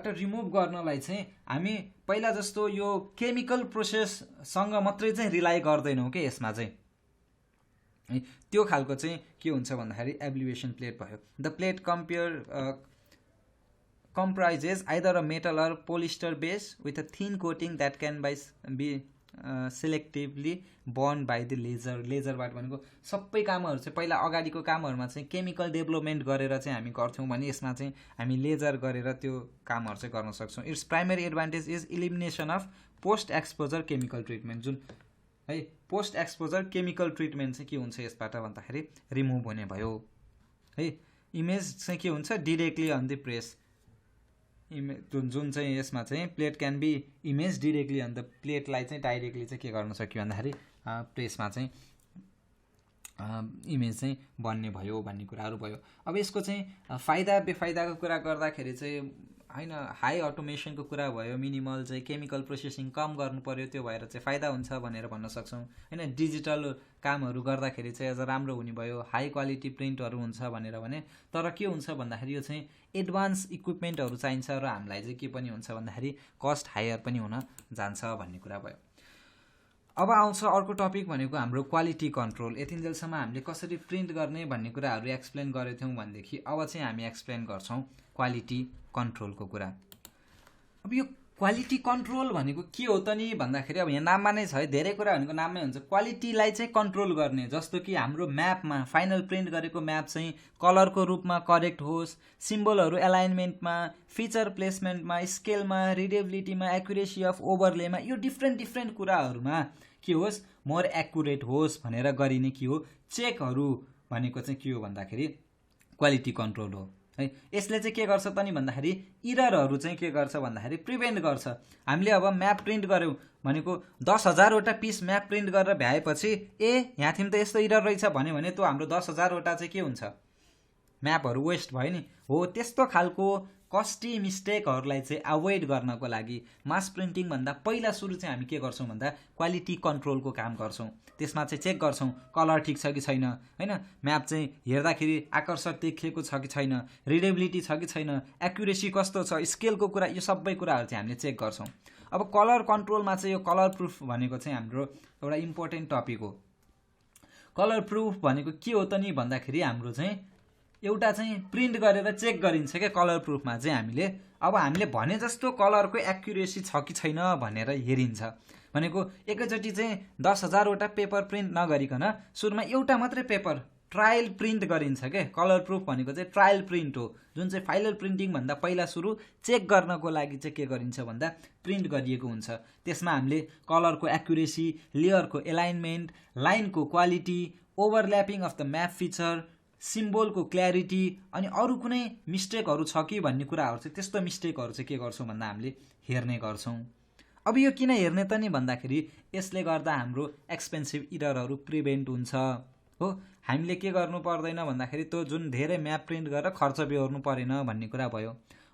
रिमुभ गर्नलाई चाहिँ हामी पहिला जस्तो यो केमिकल प्रोसेससँग मात्रै चाहिँ रिलाइ गर्दैनौँ कि यसमा चाहिँ है। त्यो खालको चाहिँ के हुन्छ भन्दाखेरि एब्लिएसन प्लेट भयो। The plate comprises either a metal or polyester base with a thin coating that can be selectively burned by the laser. लेजरबाट भनेको सबै कामहरू चाहिँ पहिला अगाडिको कामहरूमा चाहिँ केमिकल डेभलपमेन्ट गरेर चाहिँ हामी गर्थ्यौँ भने यसमा चाहिँ हामी लेजर गरेर त्यो कामहरू चाहिँ गर्न सक्छौँ। Its primary advantage is elimination of post exposure chemical treatment. जुन है पोस्ट एक्सपोजर केमिकल ट्रिटमेन्ट चाहिँ के हुन्छ यसबाट भन्दाखेरि रिमुभ हुने भयो है। इमेज चाहिँ के हुन्छ डिरेक्टली अन द प्रेस, जुन चाहिँ यसमा चाहिँ plate can be image directly on the प्लेटलाई चाहिँ डाइरेक्टली चाहिँ के गर्न सक्यो भन्दाखेरि प्रेसमा चाहिँ इमेज चाहिँ बन्ने भयो भन्ने कुराहरू भयो। अब यसको चाहिँ फाइदा बेफाइदाको कुरा गर्दाखेरि चाहिँ हैन हाई अटोमेसनको कुरा भयो, मिनिमल चाहिँ केमिकल प्रोसेसिङ कम गर्नु पर्यो, त्यो भएर चाहिँ फाइदा हुन्छ भनेर भन्न सक्छौँ हैन। डिजिटल कामहरू गर्दाखेरि चाहिँ अझ राम्रो हुने भयो, हाई क्वालिटी प्रिन्टहरू हुन्छ भनेर भने। तर के हुन्छ भन्दाखेरि यो चाहिँ एडभान्स इक्विपमेन्टहरू चाहिन्छ र हामीलाई चाहिँ के पनि हुन्छ भन्दाखेरि कस्ट हायर पनि हुन जान्छ भन्ने कुरा भयो। अब आउँछ अर्को टपिक भनेको हाम्रो क्वालिटी कन्ट्रोल। यतिन्जेलसम्म हामीले कसरी प्रिन्ट गर्ने भन्ने कुराहरू एक्सप्लेन गरेको थियौँ भनेदेखि अब चाहिँ हामी एक्सप्लेन गर्छौँ क्वालिटी कन्ट्रोलको कुरा। अब यो क्वालिटी कन्ट्रोल भनेको के हो त नि भन्दाखेरि अब यहाँ नाममा नै छ है, धेरै कुरा भनेको नाममै हुन्छ। क्वालिटीलाई चाहिँ कन्ट्रोल गर्ने, जस्तो कि हाम्रो म्यापमा फाइनल प्रिन्ट गरेको म्याप चाहिँ कलरको रूपमा करेक्ट होस्, सिम्बलहरू एलाइनमेन्टमा, फिचर प्लेसमेन्टमा, स्केलमा, रिडेबिलिटीमा, एक्युरेसी अफ ओभरलेमा, यो डिफ्रेन्ट कुराहरूमा के होस् मोर एक्युरेट होस् भनेर गरिने के हो चेकहरू भनेको चाहिँ के हो भन्दाखेरि क्वालिटी कन्ट्रोल हो है। यसले चाहिँ के गर्छ त नि भन्दाखेरि इररहरू चाहिँ के गर्छ भन्दाखेरि प्रिभेन्ट गर्छ। हामीले अब म्याप प्रिन्ट गऱ्यौँ भनेको 10,000वटा पिस म्याप प्रिन्ट गरेर भ्याएपछि यहाँ थिम त यस्तो इरर रहेछ भन्यो भने त्यो हाम्रो 10,000वटा चाहिँ के हुन्छ म्यापहरू वेस्ट भयो नि हो। त्यस्तो खालको कस्टी मिस्टेकहरूलाई चाहिँ अभोइड गर्नको लागि मास प्रिन्टिङ भन्दा पहिला सुरु चाहिँ हामी के गर्छौँ भन्दा क्वालिटी कन्ट्रोलको काम गर्छौँ। त्यसमा चाहिँ चेक गर्छौँ कलर ठिक छ कि छैन हैन, म्याप चाहिँ हेर्दाखेरि आकर्षक देखिएको छ कि छैन, रिडेबिलिटी छ कि छैन, एक्युरेसी कस्तो छ, स्केलको कुरा, यो सबै कुराहरू चाहिँ हामीले चेक गर्छौँ। अब कलर कन्ट्रोलमा चाहिँ यो कलर प्रुफ भनेको चाहिँ हाम्रो एउटा इम्पोर्टेन्ट टपिक हो। कलर प्रुफ भनेको के हो त नि भन्दाखेरि हाम्रो चाहिँ एउटा चाहिँ प्रिन्ट गरेर चेक गरिन्छ क्या कलर प्रुफमा चाहिँ हामीले भने जस्तो कलरको एक्युरेसी छ कि छैन भनेर हेरिन्छ। भनेको एकैचोटि चाहिँ 10,000वटा पेपर प्रिन्ट नगरिकन सुरुमा एउटा मात्रै पेपर ट्रायल प्रिन्ट गरिन्छ क्या। कलर प्रुफ भनेको चाहिँ ट्रायल प्रिन्ट हो, जुन चाहिँ फाइनल प्रिन्टिङ भन्दा पहिला सुरु चेक गर्नको लागि चाहिँ के गरिन्छ भन्दा प्रिन्ट गरिएको हुन्छ। त्यसमा हामीले कलरको एक्युरेसी, लेयरको एलाइनमेन्ट, लाइनको quality, overlapping of the map feature, सिम्बोलको क्ल्यारिटी अनि अरू कुनै मिस्टेकहरू छ कि भन्ने कुराहरू चाहिँ त्यस्तो मिस्टेकहरू चाहिँ के गर्छौँ भन्दा हामीले हेर्ने गर्छौँ। अब यो किन हेर्ने त नि भन्दाखेरि यसले गर्दा हाम्रो एक्सपेन्सिभ इररहरू प्रिभेन्ट हुन्छ हो। हामीले के गर्नु पर्दैन भन्दाखेरि त्यो जुन धेरै म्याप प्रिन्ट गरेर खर्च बेहोर्नु परेन भन्ने कुरा भयो।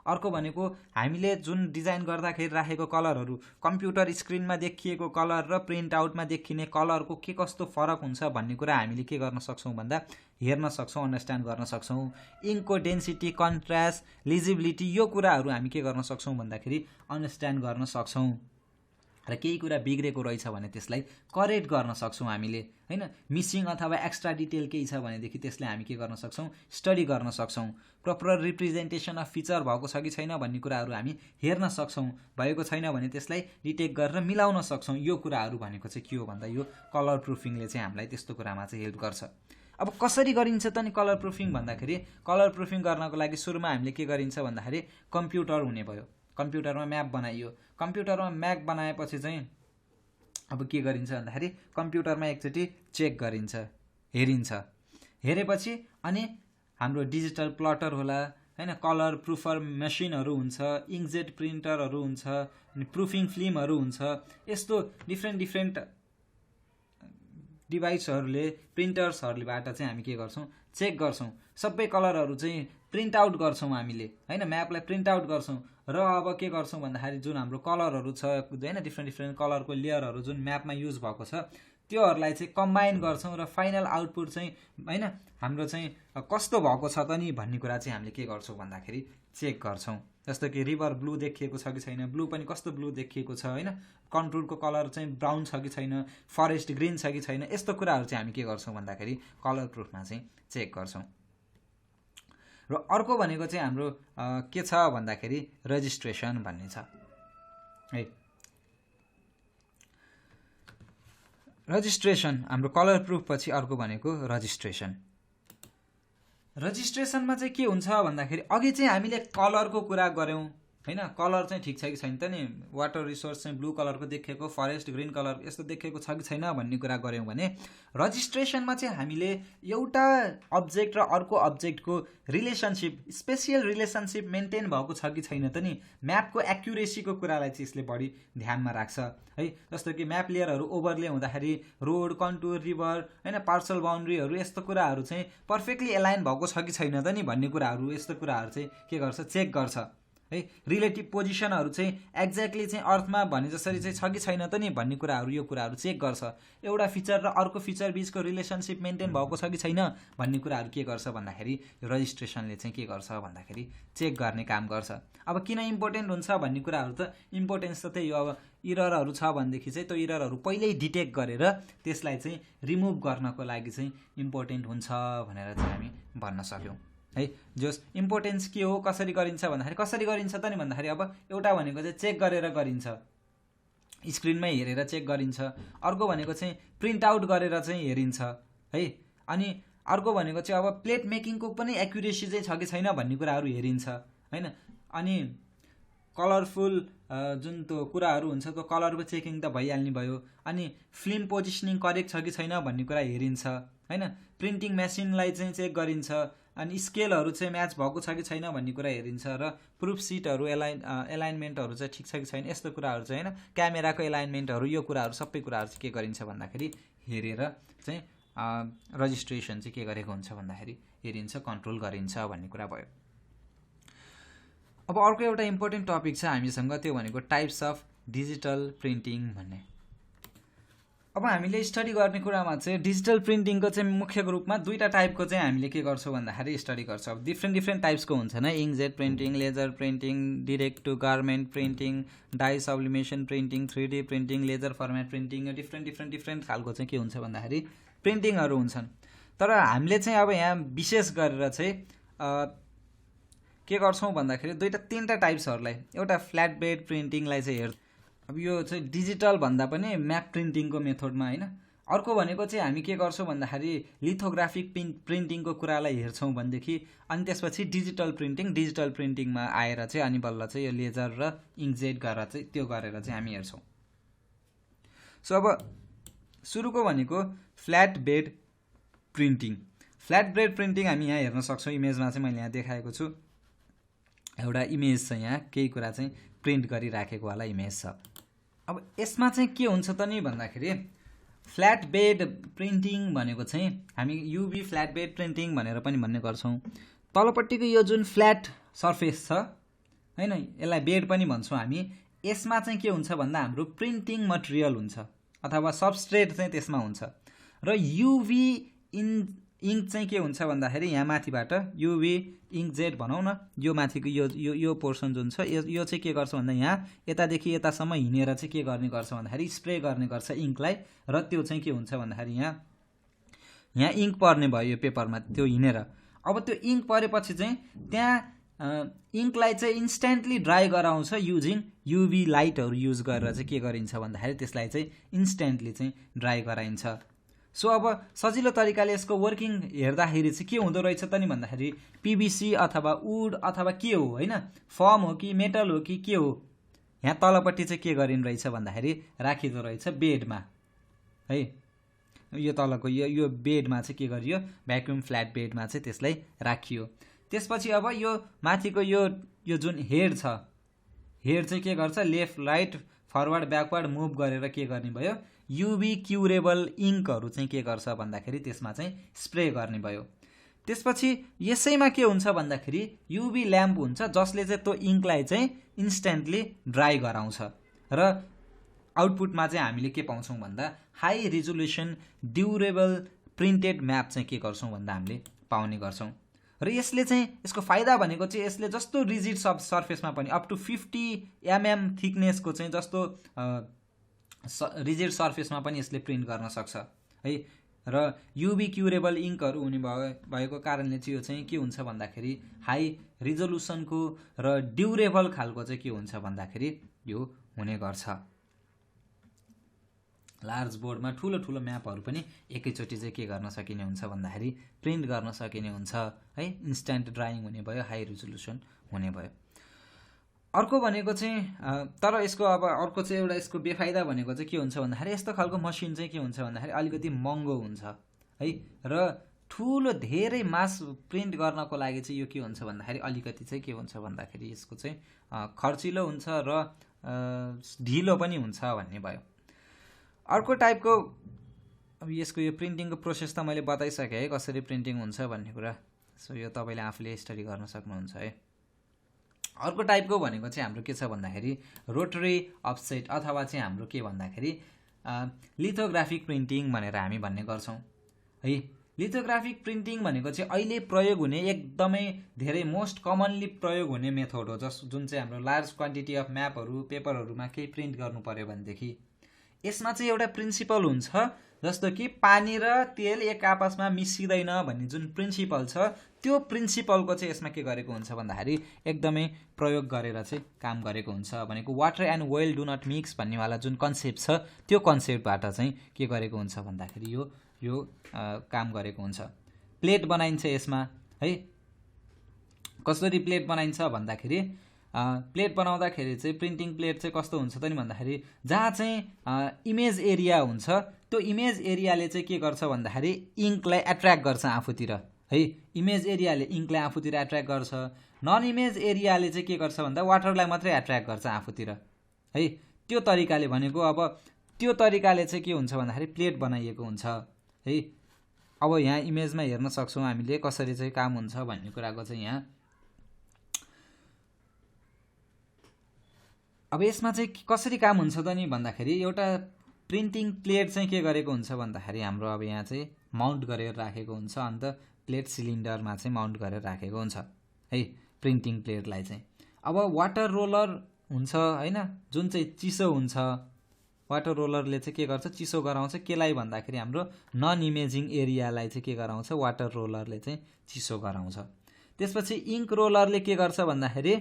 अर्को भनेको हामीले जुन डिजाइन गर्दाखेरि राखेको कलरहरू कम्प्युटर स्क्रिनमा देखिएको कलर र प्रिन्ट आउटमा देखिने कलरको के कस्तो फरक हुन्छ भन्ने कुरा हामीले के गर्न सक्छौँ भन्दा हेर्न सक्छौँ, अन्डरस्ट्यान्ड गर्न सक्छौँ। इङ्कको डेन्सिटी, कन्ट्रास्ट, लिजिबिलिटी यो कुराहरू हामी के गर्न सक्छौँ भन्दाखेरि अन्डरस्ट्यान्ड गर्न सक्छौँ। र केही कुरा बिग्रेको रहेछ भने त्यसलाई करेक्ट गर्न सक्छौँ हामीले हैन। मिसिङ अथवा एक्स्ट्रा डिटेल केही छ भनेदेखि त्यसलाई हामी के गर्न सक्छौँ, स्टडी गर्न सक्छौँ। प्रपर रिप्रेजेन्टेसन अफ फिचर भएको छ कि छैन भन्ने कुराहरू हामी हेर्न सक्छौँ। भएको छैन भने त्यसलाई डिटेक्ट गरेर मिलाउन सक्छौँ। यो कुराहरू भनेको चाहिँ के हो भन्दा यो कलर प्रुफिङले चाहिँ हामीलाई त्यस्तो कुरामा चाहिँ हेल्प गर्छ। अब कसरी गरिन्छ त नि कलर प्रुफिङ भन्दाखेरि कलर प्रुफिङ गर्नको लागि सुरुमा हामीले के गरिन्छ भन्दाखेरि कम्प्युटर हुने भयो। कम्प्युटरमा म्याप बनाइयो। कम्प्युटरमा म्याप बनाएपछि चाहिँ अब के गरिन्छ भन्दाखेरि कम्प्युटरमा एकचोटि चेक गरिन्छ, हेरिन्छ। हेरेपछि अनि हाम्रो डिजिटल प्लटर होला हैन, कलर प्रुफर मेसिनहरू हुन्छ, इङ्कजेट प्रिन्टरहरू हुन्छ, अनि प्रुफिङ फिल्महरू हुन्छ। यस्तो डिफ्रेन्ट डिभाइसहरूले प्रिन्टर्सहरूबाट चाहिँ हामी के गर्छौँ, चेक गर्छौँ। सबै कलरहरू चाहिँ प्रिन्ट आउट गर्छौँ हामीले हैन, म्यापलाई प्रिन्ट आउट गर्छौँ। र अब के गर्छौँ भन्दाखेरि जुन हाम्रो कलरहरू छ हैन, डिफ्रेन्ट कलरको लेयरहरू जुन म्यापमा युज भएको छ त्योहरूलाई चाहिँ कम्बाइन गर्छौँ र फाइनल आउटपुट चाहिँ हैन हाम्रो चाहिँ कस्तो भएको छ त नि भन्ने कुरा चाहिँ हामीले के गर्छौँ भन्दाखेरि चेक गर्छौँ। जस्तो कि रिभर ब्लू देखिएको छ कि छैन, ब्लू पनि कस्तो ब्लू देखिएको छ हैन, कन्टुरको कलर चाहिँ ब्राउन छ कि छैन, फरेस्ट ग्रिन छ कि छैन, यस्तो कुराहरू चाहिँ हामी के गर्छौँ भन्दाखेरि कलर प्रुफमा चाहिँ चेक गर्छौँ। र अर्को भनेको चाहिँ हाम्रो के छ भन्दाखेरि रजिस्ट्रेसन भन्ने छ है। रजिस्ट्रेसन हाम्रो कलर प्रुफ पछि अर्को भनेको रजिस्ट्रेसन। रजिस्ट्रेसनमा चाहिँ के हुन्छ भन्दाखेरि अघि चाहिँ हामीले कलरको कुरा गऱ्यौँ हैन, कलर चाहिँ ठिक छ कि छैन त नि, वाटर रिसोर्स चाहिँ ब्लू कलरको देखेको, फरेस्ट ग्रिन कलर यस्तो देखेको छ कि छैन भन्ने कुरा गऱ्यौँ भने रजिस्ट्रेसनमा चाहिँ हामीले एउटा अब्जेक्ट र अर्को अब्जेक्टको रिलेसनसिप, स्पेसियल रिलेसनसिप मेन्टेन भएको छ कि छैन त नि, म्यापको एक्युरेसीको कुरालाई चाहिँ यसले बढी ध्यानमा राख्छ है। जस्तो कि म्याप लेयरहरू ओभरले हुँदाखेरि रोड, कन्टुर, रिभर हैन, पार्सल बाउन्ड्रीहरू यस्तो कुराहरू चाहिँ पर्फेक्टली एलाइन भएको छ कि छैन त नि भन्ने कुराहरू, यस्तो कुराहरू चाहिँ के गर्छ, चेक गर्छ है। रिलेटिभ पोजिसनहरू चाहिँ एक्ज्याक्टली चाहिँ अर्थमा भने जसरी चाहिँ छ कि छैन त नि भन्ने कुराहरू, यो कुराहरू चेक गर्छ। एउटा फिचर र अर्को फिचर बिचको रिलेसनसिप मेन्टेन भएको छ कि छैन भन्ने कुराहरू के गर्छ भन्दाखेरि रजिस्ट्रेसनले चाहिँ के गर्छ भन्दाखेरि चेक गर्ने काम गर्छ। अब किन इम्पोर्टेन्ट हुन्छ भन्ने कुराहरू त इम्पोर्टेन्स त त्यही हो। अब इररहरू छ भनेदेखि चाहिँ त्यो इररहरू पहिल्यै डिटेक्ट गरेर त्यसलाई चाहिँ रिमुभ गर्नको लागि चाहिँ इम्पोर्टेन्ट हुन्छ भनेर चाहिँ हामी भन्न सक्यौँ है। जस इम्पोर्टेन्स के हो, कसरी गरिन्छ भन्दाखेरि कसरी गरिन्छ त नि भन्दाखेरि अब एउटा भनेको चाहिँ चेक गरेर गरिन्छ, स्क्रिनमै हेरेर चेक गरिन्छ। अर्को भनेको चाहिँ प्रिन्ट आउट गरेर चाहिँ हेरिन्छ है। अनि अर्को भनेको चाहिँ अब प्लेट मेकिङको पनि एक्युरेसी चाहिँ छ कि छैन भन्ने कुराहरू हेरिन्छ हैन। अनि कलरफुल जुन त्यो कुराहरू हुन्छ त्यो कलरको चेकिङ त भइहाल्ने भयो। अनि फिल्म पोजिसनिङ करेक्ट छ कि छैन भन्ने कुरा हेरिन्छ हैन। प्रिन्टिङ मेसिनलाई चाहिँ चेक गरिन्छ। अनि स्केलहरू चाहिँ म्याच भएको छ कि छैन भन्ने कुरा हेरिन्छ। र प्रुफ सिटहरू एलाइनमेन्टहरू चाहिँ ठिक छ कि छैन यस्तो कुराहरू चाहिँ हैन, क्यामेराको एलाइनमेन्टहरू यो कुराहरू सबै कुराहरू चाहिँ के गरिन्छ भन्दाखेरि हेरेर चाहिँ रजिस्ट्रेसन चाहिँ के गरेको हुन्छ भन्दाखेरि हेरिन्छ, कन्ट्रोल गरिन्छ भन्ने कुरा भयो। अब अर्को एउटा इम्पोर्टेन्ट टपिक छ हामीसँग, त्यो भनेको टाइप्स अफ डिजिटल प्रिन्टिङ भन्ने। अब हामीले स्टडी गर्ने कुरामा चाहिँ डिजिटल प्रिन्टिङको चाहिँ मुख्य रूपमा दुईवटा टाइपको चाहिँ हामीले के गर्छौँ भन्दाखेरि स्टडी गर्छौँ। अब डिफ्रेन्ट टाइप्सको हुन्छ न, inkjet printing, laser printing, direct to garment printing, dye sublimation printing, 3D printing, laser format printing, यो डिफ्रेन्ट खालको चाहिँ के हुन्छ भन्दाखेरि प्रिन्टिङहरू हुन्छन्। तर हामीले चाहिँ अब यहाँ विशेष गरेर चाहिँ के गर्छौँ भन्दाखेरि तीनवटा टाइप्सहरूलाई, एउटा फ्ल्याट बेड प्रिन्टिङलाई चाहिँ अब यो चाहिँ डिजिटल भन्दा पनि म्याप प्रिन्टिङको मेथडमा होइन। अर्को भनेको चाहिँ हामी के गर्छौँ भन्दाखेरि लिथोग्राफिक प्रिन्टिङको कुरालाई हेर्छौँ भनेदेखि अनि त्यसपछि डिजिटल प्रिन्टिङमा आएर चाहिँ अनि बल्ल चाहिँ यो लेजर र इङ्कजेट गरेर चाहिँ त्यो गरेर चाहिँ हामी हेर्छौँ। सो अब सुरुको भनेको flat bed printing. Flat bed printing हामी यहाँ हेर्न सक्छौँ। इमेजमा चाहिँ मैले यहाँ देखाएको छु, एउटा इमेज छ, यहाँ केही कुरा चाहिँ प्रिन्ट गरिराखेको वाला इमेज छ। अब यसमा चाहिँ के हुन्छ त नि भन्दाखेरि फ्ल्याट बेड प्रिन्टिङ भनेको चाहिँ हामी युभी फ्ल्याट बेड प्रिन्टिङ भनेर पनि भन्ने गर्छौँ। तलपट्टिको यो जुन फ्ल्याट सर्फेस छ होइन, यसलाई बेड पनि भन्छौँ हामी। यसमा चाहिँ के हुन्छ भन्दा हाम्रो प्रिन्टिङ मटेरियल हुन्छ अथवा सबस्ट्रेट चाहिँ त्यसमा हुन्छ। र युभी इङ्क चाहिँ के हुन्छ भन्दाखेरि यहाँ माथिबाट युभी इङ्कजेट भनौँ न, यो माथिको यो पोर्सन जुन छ यो चाहिँ के गर्छ भन्दा यहाँ यतादेखि यतासम्म हिँडेर चाहिँ के गर्ने गर्छ भन्दाखेरि स्प्रे गर्ने गर्छ इङ्कलाई। र त्यो चाहिँ के हुन्छ भन्दाखेरि यहाँ इङ्क पर्ने भयो यो पेपरमा त्यो हिँडेर। अब त्यो इङ्क परेपछि चाहिँ त्यहाँ इङ्कलाई चाहिँ इन्स्ट्यान्टली ड्राई गराउँछ युजिङ युभी लाइटहरू युज गरेर चाहिँ के गरिन्छ भन्दाखेरि त्यसलाई चाहिँ इन्स्ट्यान्टली चाहिँ ड्राई गराइन्छ। सो अब सजिलो तरिकाले यसको वर्किङ हेर्दाखेरि चाहिँ के हुँदो रहेछ त नि भन्दाखेरि पिभिसी अथवा वुड अथवा के हो होइन, फर्म हो कि मेटल हो कि के हो, यहाँ तलपट्टि चाहिँ के गरिनु रहेछ भन्दाखेरि राखिँदो रहेछ बेडमा है। यो तलको यो बेडमा चाहिँ के गरियो, भ्याक्युम फ्ल्याट बेडमा चाहिँ त्यसलाई राखियो। त्यसपछि अब यो माथिको यो जुन हेड छ, हेड चाहिँ के गर्छ, left right forward backward move गरेर के गर्ने भयो, युभी क्युरेबल इङ्कहरू चाहिँ के गर्छ भन्दाखेरि त्यसमा चाहिँ स्प्रे गर्ने भयो। त्यसपछि यसैमा के हुन्छ भन्दाखेरि युभी ल्याम्प हुन्छ जसले चाहिँ त्यो इङ्कलाई चाहिँ इन्स्ट्यान्टली ड्राई गराउँछ। र आउटपुटमा चाहिँ हामीले के पाउँछौँ भन्दा high resolution durable printed map चाहिँ के गर्छौँ भन्दा हामीले पाउने गर्छौँ। र यसले चाहिँ यसको फाइदा भनेको चाहिँ यसले जस्तो रिजिड सर्फेसमा पनि अप टु 50 mm थिकनेसको चाहिँ जस्तो रिजिड सर्फेसमा पनि यसले प्रिन्ट गर्न सक्छ है। र युभी क्युरेबल इङ्कहरू हुने भएको कारणले चाहिँ यो चाहिँ के हुन्छ भन्दाखेरि हाई रिजोल्युसनको र ड्युरेबल खालको चाहिँ के हुन्छ भन्दाखेरि यो हुने गर्छ। लार्ज बोर्डमा ठुलो म्यापहरू पनि एकैचोटि चाहिँ के गर्न सकिने हुन्छ भन्दाखेरि प्रिन्ट गर्न सकिने हुन्छ है। इन्स्ट्यान्ट ड्राइङ हुने भयो, हाई रिजोल्युसन हुने भयो। अर्को भनेको चाहिँ तर यसको अब अर्को चाहिँ एउटा यसको बेफाइदा भनेको चाहिँ के हुन्छ भन्दाखेरि यस्तो खालको मसिन चाहिँ के हुन्छ भन्दाखेरि अलिकति महँगो हुन्छ है। र ठुलो धेरै मास प्रिन्ट गर्नको लागि चाहिँ यो के हुन्छ भन्दाखेरि अलिकति चाहिँ के हुन्छ भन्दाखेरि यसको चाहिँ खर्चिलो हुन्छ र ढिलो पनि हुन्छ भन्ने भयो। अर्को टाइपको अब यसको यो प्रिन्टिङको प्रोसेस त मैले बताइसकेँ है, कसरी प्रिन्टिङ हुन्छ भन्ने कुरा। सो यो तपाईँले आफूले स्टडी गर्न सक्नुहुन्छ है। अर्को टाइपको भनेको चाहिँ हाम्रो के छ भन्दाखेरि रोटरी अफसेट अथवा चाहिँ हाम्रो के भन्दाखेरि लिथोग्राफिक प्रिन्टिङ भनेर हामी भन्ने गर्छौँ है। लिथोग्राफिक प्रिन्टिङ भनेको चाहिँ अहिले प्रयोग हुने एकदमै धेरै मोस्ट कमनली प्रयोग हुने मेथड हो, जुन चाहिँ हाम्रो लार्ज क्वान्टिटी अफ म्यापहरू पेपरहरूमा केही प्रिन्ट गर्नु पर्यो भनेदेखि यसमा चाहिँ एउटा प्रिन्सिपल हुन्छ जस्तो कि पानी र तेल एक आपसमा मिसिँदैन भन्ने जुन प्रिन्सिपल छ त्यो प्रिन्सिपलको चाहिँ यसमा के गरेको हुन्छ भन्दाखेरि एकदमै प्रयोग गरेर चाहिँ काम गरेको हुन्छ। भनेको water and oil do not mix भन्नेवाला जुन कन्सेप्ट छ त्यो कन्सेप्टबाट चाहिँ के गरेको हुन्छ भन्दाखेरि यो काम गरेको हुन्छ। प्लेट बनाइन्छ यसमा है। कसरी प्लेट बनाइन्छ भन्दाखेरि प्लेट बनाउँदाखेरि चाहिँ प्रिन्टिङ प्लेट चाहिँ कस्तो हुन्छ त नि भन्दाखेरि जहाँ चाहिँ इमेज एरिया हुन्छ त्यो इमेज एरियाले चाहिँ के गर्छ भन्दाखेरि इङ्कलाई एट्र्याक्ट गर्छ आफूतिर है। इमेज एरियाले इङ्कलाई आफूतिर एट्र्याक्ट गर्छ, नन इमेज एरियाले चाहिँ के गर्छ भन्दा वाटरलाई मात्रै एट्र्याक्ट गर्छ आफूतिर है। त्यो तरिकाले भनेको अब त्यो तरिकाले चाहिँ के हुन्छ भन्दाखेरि प्लेट बनाइएको हुन्छ है। अब यहाँ इमेजमा हेर्न सक्छौँ हामीले कसरी चाहिँ काम हुन्छ भन्ने कुराको चाहिँ यहाँ। अब यसमा चाहिँ कसरी काम हुन्छ त नि भन्दाखेरि एउटा प्रिन्टिङ प्लेट चाहिँ के गरेको हुन्छ भन्दाखेरि हाम्रो अब यहाँ चाहिँ माउन्ट गरेर राखेको हुन्छ, अन्त प्लेट सिलिन्डरमा चाहिँ माउन्ट गरेर राखेको हुन्छ है प्रिन्टिङ प्लेटलाई चाहिँ। अब वाटर रोलर हुन्छ हैन, जुन चाहिँ चिसो हुन्छ, वाटर रोलरले चाहिँ के गर्छ, चिसो गराउँछ केलाई भन्दाखेरि हाम्रो नन इमेजिङ एरियालाई चाहिँ के गराउँछ, वाटर रोलरले चाहिँ चिसो गराउँछ। त्यसपछि इङ्क रोलरले के गर्छ भन्दाखेरि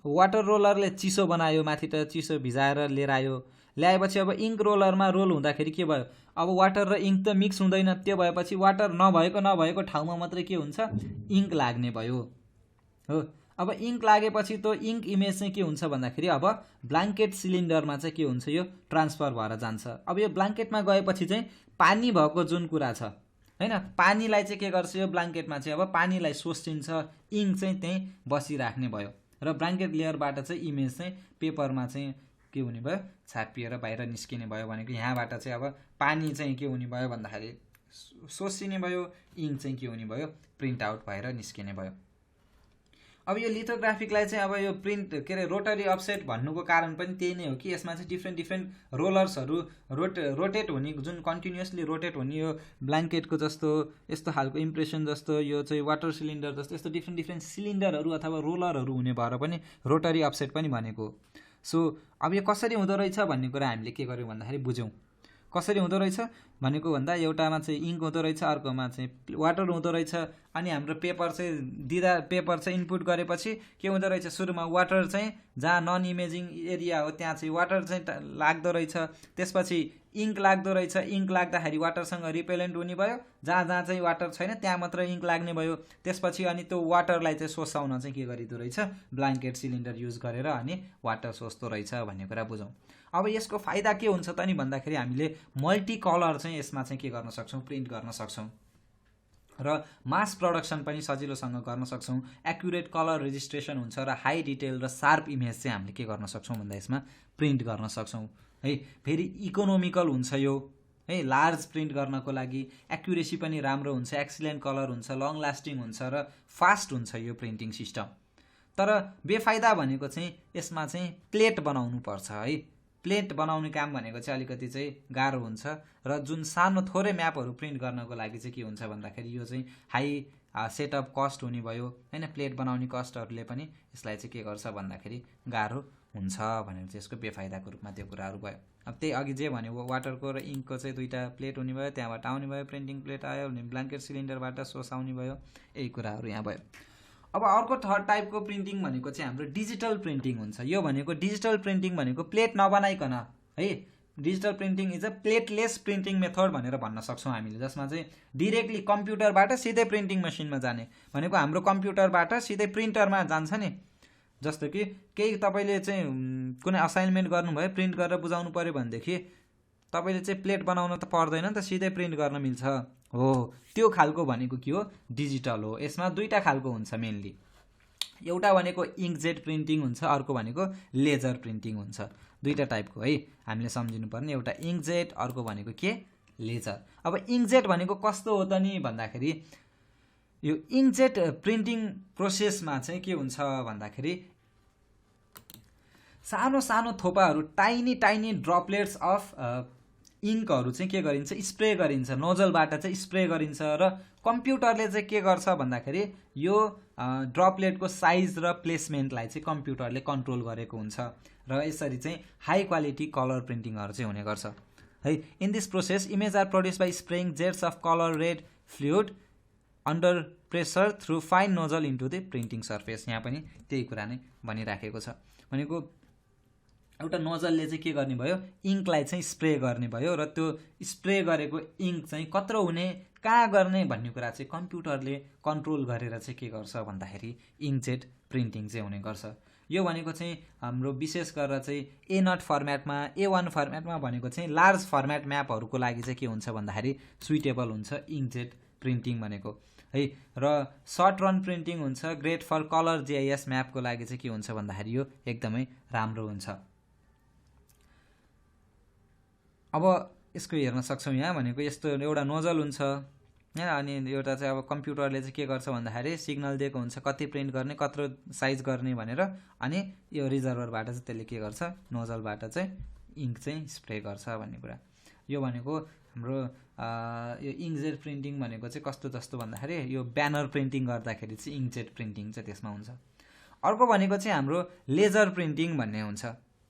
वाटर रोलरले चिसो बनायो, माथिबाट चिसो भिजाएर लिएर आयो, ल्याएपछि अब इङ्क रोलरमा रोल हुँदाखेरि के भयो, अब वाटर र इङ्क त मिक्स हुँदैन, त्यो भएपछि वाटर नभएको ठाउँमा मात्रै के हुन्छ, इङ्क लाग्ने भयो हो। अब इङ्क लागेपछि त इङ्क इमेज चाहिँ के हुन्छ भन्दाखेरि अब ब्ल्याङ्केट सिलिन्डरमा चाहिँ के हुन्छ, यो ट्रान्सफर भएर जान्छ। अब यो ब्ल्याङ्केटमा गएपछि चाहिँ पानी भएको जुन कुरा छ हैन, पानीलाई चाहिँ के गर्छ, यो ब्ल्याङ्केटमा चाहिँ अब पानीलाई सोसिन्छ, इङ्क चाहिँ त्यहीँ बसिराख्ने भयो र ब्ल्याङ्केट लेयरबाट चाहिँ इमेज चाहिँ पेपरमा चाहिँ के हुने भयो, छापिएर बाहिर निस्किने भयो। भनेको यहाँबाट चाहिँ अब पानी चाहिँ के हुने भयो भन्दाखेरि सोसिने भयो, इङ्क चाहिँ के हुने भयो, प्रिन्ट आउट भएर निस्किने भयो। अब यो लिथोग्राफिकलाई चाहिँ अब यो प्रिन्ट के अरे रोटरी अफसेट भन्नुको कारण पनि त्यही नै हो कि यसमा चाहिँ डिफ्रेन्ट रोलर्सहरू रोटेट हुने, जुन कन्टिन्युसली रोटेट हुने, यो ब्ल्याङ्केटको जस्तो यस्तो खालको इम्प्रेसन जस्तो, यो चाहिँ वाटर सिलिन्डर जस्तो यस्तो डिफ्रेन्ट सिलिन्डरहरू अथवा रोलरहरू हुने भएर पनि रोटरी अफसेट पनि भनेको। सो अब यो कसरी हुँदो रहेछ भन्ने कुरा हामीले के गर्यौँ भन्दाखेरि बुझ्यौँ। कसरी हुँदो रहेछ भनेको भन्दा एउटामा चाहिँ इङ्क हुँदो रहेछ, अर्कोमा चाहिँ वाटर हुँदो रहेछ, अनि हाम्रो पेपर चाहिँ दिँदा पेपर चाहिँ इनपुट गरेपछि के हुँदो रहेछ, सुरुमा वाटर चाहिँ जहाँ नन इमेजिङ एरिया हो त्यहाँ चाहिँ वाटर चाहिँ लाग्दो रहेछ, त्यसपछि इङ्क लाग्दो रहेछ, इङ्क लाग्दाखेरि वाटरसँग रिपेलेन्ट हुने भयो, जहाँ जहाँ चाहिँ वाटर छैन त्यहाँ मात्र इङ्क लाग्ने भयो। त्यसपछि अनि त्यो वाटरलाई चाहिँ सोसाउन चाहिँ के गरिदो रहेछ, ब्ल्याङ्केट सिलिन्डर युज गरेर अनि वाटर सोच्दो रहेछ भन्ने कुरा बुझौँ। अब यसको फाइदा के हुन्छ त नि भन्दाखेरि हामीले मल्टी कलर चाहिँ यसमा चाहिँ के गर्न सक्छौँ, प्रिन्ट गर्न सक्छौँ र मास प्रोडक्सन पनि सजिलोसँग गर्न सक्छौँ। एक्युरेट कलर रेजिस्ट्रेसन हुन्छ र हाई डिटेल र शार्प इमेज चाहिँ हामीले के गर्न सक्छौँ भन्दा यसमा प्रिन्ट गर्न सक्छौँ है। फेरि इकोनोमिकल हुन्छ यो है, लार्ज प्रिन्ट गर्नको लागि एक्युरेसी पनि राम्रो हुन्छ, एक्सिलेन्ट कलर हुन्छ, लङ लास्टिङ हुन्छ र फास्ट हुन्छ यो प्रिन्टिङ सिस्टम। तर बेफाइदा भनेको चाहिँ यसमा चाहिँ प्लेट बनाउनु पर्छ है। प्लेट बनाउने काम भनेको चाहिँ अलिकति चाहिँ गाह्रो हुन्छ र जुन सानो थोरै म्यापहरू प्रिन्ट गर्नको लागि चाहिँ के हुन्छ भन्दाखेरि यो चाहिँ हाई सेटअप कस्ट हुने भयो हैन। प्लेट बनाउने कस्टहरूले पनि यसलाई चाहिँ के गर्छ भन्दाखेरि गाह्रो हुन्छ भनेर चाहिँ यसको बेफाइदाको रूपमा त्यो कुराहरू भयो। अब त्यही अघि जे भन्यो वाटरको र इङ्कको चाहिँ दुईवटा प्लेट हुने भयो, त्यहाँबाट आउने भयो, प्रिन्टिङ प्लेट आयो भने ब्ल्याङ्केट सिलिन्डरबाट सोस आउने भयो, यही कुराहरू यहाँ भयो। अब अर्को थर्ड टाइपको प्रिन्टिङ भनेको चाहिँ हाम्रो डिजिटल प्रिन्टिङ हुन्छ। यो भनेको डिजिटल प्रिन्टिङ भनेको प्लेट नबनाइकन है, digital printing is a platelets printing method भनेर भन्न सक्छौँ हामीले, जसमा चाहिँ डिरेक्टली कम्प्युटरबाट सिधै प्रिन्टिङ मसिनमा जाने भनेको हाम्रो कम्प्युटरबाट सिधै प्रिन्टरमा जान्छ नि। जस्तो कि केही तपाईँले चाहिँ कुनै असाइनमेन्ट गर्नुभयो, प्रिन्ट गरेर बुझाउनु पऱ्यो भनेदेखि तपाईँले चाहिँ प्लेट बनाउन त पर्दैन नि त, सिधै प्रिन्ट गर्न मिल्छ हो। त्यो खालको भनेको के हो, डिजिटल हो। यसमा दुईवटा खालको हुन्छ मेनली, एउटा भनेको इङ्कजेट प्रिन्टिङ हुन्छ, अर्को भनेको लेजर प्रिन्टिङ हुन्छ। दुईवटा टाइपको है हामीले सम्झिनु पर्ने, एउटा इङ्कजेट, अर्को भनेको के, लेजर। अब इङ्कजेट भनेको कस्तो हो त नि भन्दाखेरि यो इङ्कजेट प्रिन्टिङ प्रोसेसमा चाहिँ के हुन्छ भन्दाखेरि सानो सानो थोपाहरू टाइनी ड्रपलेट्स अफ इङ्कहरू चाहिँ के गरिन्छ, स्प्रे गरिन्छ, नोजलबाट चाहिँ स्प्रे गरिन्छ र कम्प्युटरले चाहिँ के गर्छ भन्दाखेरि यो ड्रपलेटको साइज र प्लेसमेन्टलाई चाहिँ कम्प्युटरले कन्ट्रोल गरेको हुन्छ र यसरी चाहिँ हाई क्वालिटी कलर प्रिन्टिङहरू चाहिँ हुने गर्छ है। In this process image are produce by spraying jets of colour red fluid under pressure through fine nozzle into the printing surface. यहाँ पनि त्यही कुरा नै भनिराखेको छ, भनेको एउटा नोजलले चाहिँ के गर्ने भयो, इङ्कलाई चाहिँ स्प्रे गर्ने भयो र त्यो स्प्रे गरेको इङ्क चाहिँ कत्रो हुने, कहाँ गर्ने भन्ने कुरा चाहिँ कम्प्युटरले कन्ट्रोल गरेर चाहिँ के गर्छ भन्दाखेरि इङ्कजेट प्रिन्टिङ चाहिँ हुने गर्छ। यो भनेको चाहिँ हाम्रो विशेष गरेर चाहिँ A0 फर्मेटमा, A1 फर्मेटमा भनेको चाहिँ लार्ज फर्मेट म्यापहरूको लागि चाहिँ के हुन्छ भन्दाखेरि सुइटेबल हुन्छ इङ्कजेट प्रिन्टिङ भनेको है। र सर्ट रन प्रिन्टिङ हुन्छ ग्रेट फर कलर GIS म्यापको लागि चाहिँ के हुन्छ भन्दाखेरि यो एकदमै राम्रो हुन्छ। अब यसको हेर्न सक्छौँ यहाँ भनेको यस्तो एउटा नोजल हुन्छ हैन, अनि एउटा चाहिँ अब कम्प्युटरले चाहिँ के गर्छ भन्दाखेरि सिग्नल दिएको हुन्छ कति प्रिन्ट गर्ने, कत्रो साइज गर्ने भनेर, अनि यो रिजर्भरबाट चाहिँ त्यसले के गर्छ, नोजलबाट चाहिँ इङ्क चाहिँ स्प्रे गर्छ भन्ने कुरा। यो भनेको हाम्रो यो इङ्कजेट प्रिन्टिङ भनेको चाहिँ कस्तो जस्तो भन्दाखेरि यो ब्यानर प्रिन्टिङ गर्दाखेरि चाहिँ इङ्कजेट प्रिन्टिङ चाहिँ त्यसमा हुन्छ। अर्को भनेको चाहिँ हाम्रो लेजर प्रिन्टिङ भन्ने हुन्छ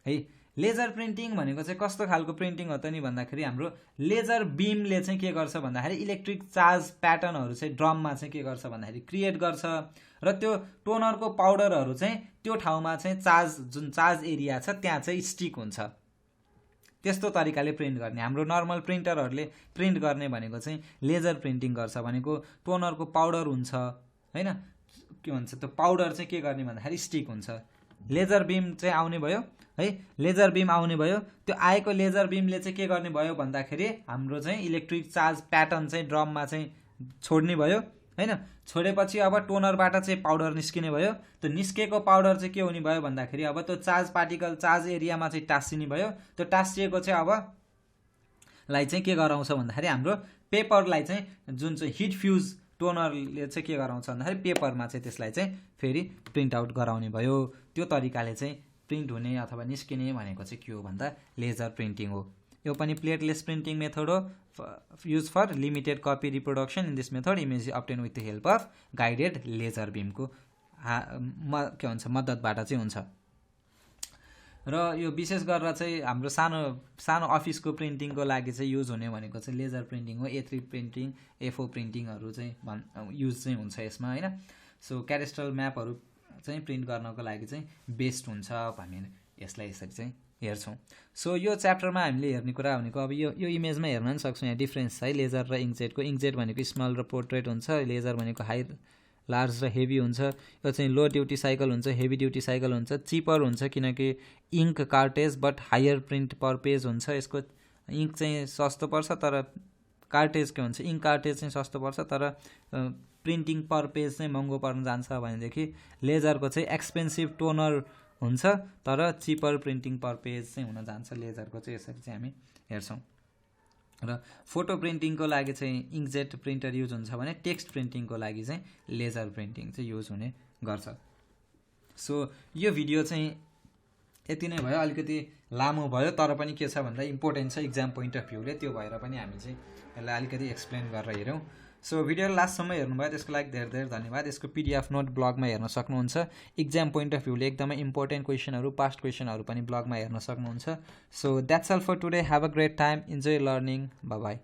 है। लेजर प्रिन्टिङ भनेको चाहिँ कस्तो खालको प्रिन्टिङ हो त नि भन्दाखेरि हाम्रो लेजर बिमले चाहिँ के गर्छ भन्दाखेरि इलेक्ट्रिक चार्ज प्याटर्नहरू चाहिँ ड्रममा चाहिँ के गर्छ भन्दाखेरि क्रिएट गर्छ र त्यो टोनरको पाउडरहरू चाहिँ त्यो ठाउँमा चाहिँ जुन चार्ज एरिया छ त्यहाँ चाहिँ स्टिक हुन्छ। त्यस्तो तरिकाले प्रिन्ट गर्ने। हाम्रो नर्मल प्रिन्टरहरूले प्रिन्ट गर्ने भनेको चाहिँ लेजर प्रिन्टिङ गर्छ भनेको टोनरको पाउडर हुन्छ हैन, के भन्छ त्यो पाउडर चाहिँ के गर्ने भन्दाखेरि स्टिक हुन्छ। लेजर बिम चाहिँ आउने भयो है, लेजर बिम आउने भयो। त्यो आएको लेजर बिमले चाहिँ के गर्ने भयो भन्दाखेरि हाम्रो चाहिँ इलेक्ट्रिक चार्ज प्याटर्न चाहिँ ड्रममा चाहिँ छोड्ने भयो हैन। छोडेपछि अब टोनरबाट चाहिँ पाउडर निस्किने भयो। त्यो निस्केको पाउडर चाहिँ के हुने भयो भन्दाखेरि अब त्यो चार्ज पार्टिकल चार्ज एरियामा चाहिँ टाँसिने भयो। त्यो टाँसिएको चाहिँ अब लाई चाहिँ के गराउँछ भन्दाखेरि हाम्रो पेपरलाई चाहिँ जुन चाहिँ हिट फ्युज टोनरले चाहिँ के गराउँछ भन्दाखेरि पेपरमा चाहिँ त्यसलाई चाहिँ फेरि प्रिन्ट आउट गराउने भयो। त्यो तरिकाले चाहिँ प्रिन्ट हुने अथवा निस्किने भनेको चाहिँ के हो भन्दा लेजर प्रिन्टिङ हो। यो पनि प्लेटलेस प्रिन्टिङ मेथड हो, use for limited copy reproduction. In this method image obtain with the help of guided laser बिमको के भन्छ मद्दतबाट चाहिँ हुन्छ। र यो विशेष गरेर चाहिँ हाम्रो सानो सानो अफिसको प्रिन्टिङको लागि चाहिँ युज हुने भनेको चाहिँ लेजर प्रिन्टिङ हो। A3 प्रिन्टिङ A4 प्रिन्टिङहरू चाहिँ युज चाहिँ हुन्छ यसमा हैन। सो क्याडेस्ट्रल म्यापहरू चाहिँ प्रिन्ट गर्नको लागि चाहिँ बेस्ट हुन्छ भन्ने यसलाई यसरी चाहिँ हेर्छौँ। सो यो च्याप्टरमा हामीले हेर्ने कुरा भनेको अब यो इमेजमा हेर्न पनि सक्छौँ। यहाँ डिफ्रेन्स छ है लेजर र इङ्कजेटको। इङ्कजेट भनेको स्मल र पोर्ट्रेट हुन्छ, लेजर भनेको हाई लार्ज र हेभी हुन्छ। यो चाहिँ लो ड्युटी साइकल हुन्छ, हेभी ड्युटी साइकल हुन्छ। चिपर हुन्छ किनकि ink cartridge but higher print per page हुन्छ। यसको इङ्क चाहिँ सस्तो पर्छ तर कार्टेज के हुन्छ इङ्क कार्टेज चाहिँ सस्तो पर्छ तर प्रिन्टिङ पर पेज चाहिँ महँगो पर्न जान्छ भनेदेखि लेजरको चाहिँ एक्सपेन्सिभ टोनर हुन्छ तर चिपर प्रिन्टिङ पर पेज चाहिँ हुन जान्छ लेजरको चाहिँ। यसरी चाहिँ हामी हेर्छौँ। र फोटो प्रिन्टिङको लागि चाहिँ इङ्कजेट प्रिन्टर युज हुन्छ भने टेक्स्ट प्रिन्टिङको लागि चाहिँ लेजर प्रिन्टिङ चाहिँ युज हुने गर्छ। सो यो भिडियो चाहिँ यति नै भयो। अलिकति लामो भयो तर पनि के छ भन्दा इम्पोर्टेन्ट छ इक्जाम पोइन्ट अफ भ्यूले, त्यो भएर पनि हामी चाहिँ यसलाई अलिकति एक्सप्लेन गरेर हेरौँ। सो भिडियो लास्टसम्म हेर्नुभयो त्यसको लागि धेरै धेरै धन्यवाद। यसको PDF नोट ब्लगमा हेर्न सक्नुहुन्छ। इक्जाम पोइन्ट अफ भ्यूले एकदमै इम्पोर्टेन्ट क्वेसनहरू पास्ट क्वेसनहरू पनि ब्लगमा हेर्न सक्नुहुन्छ। So that's all for today. Have a great time, enjoy learning, bye by.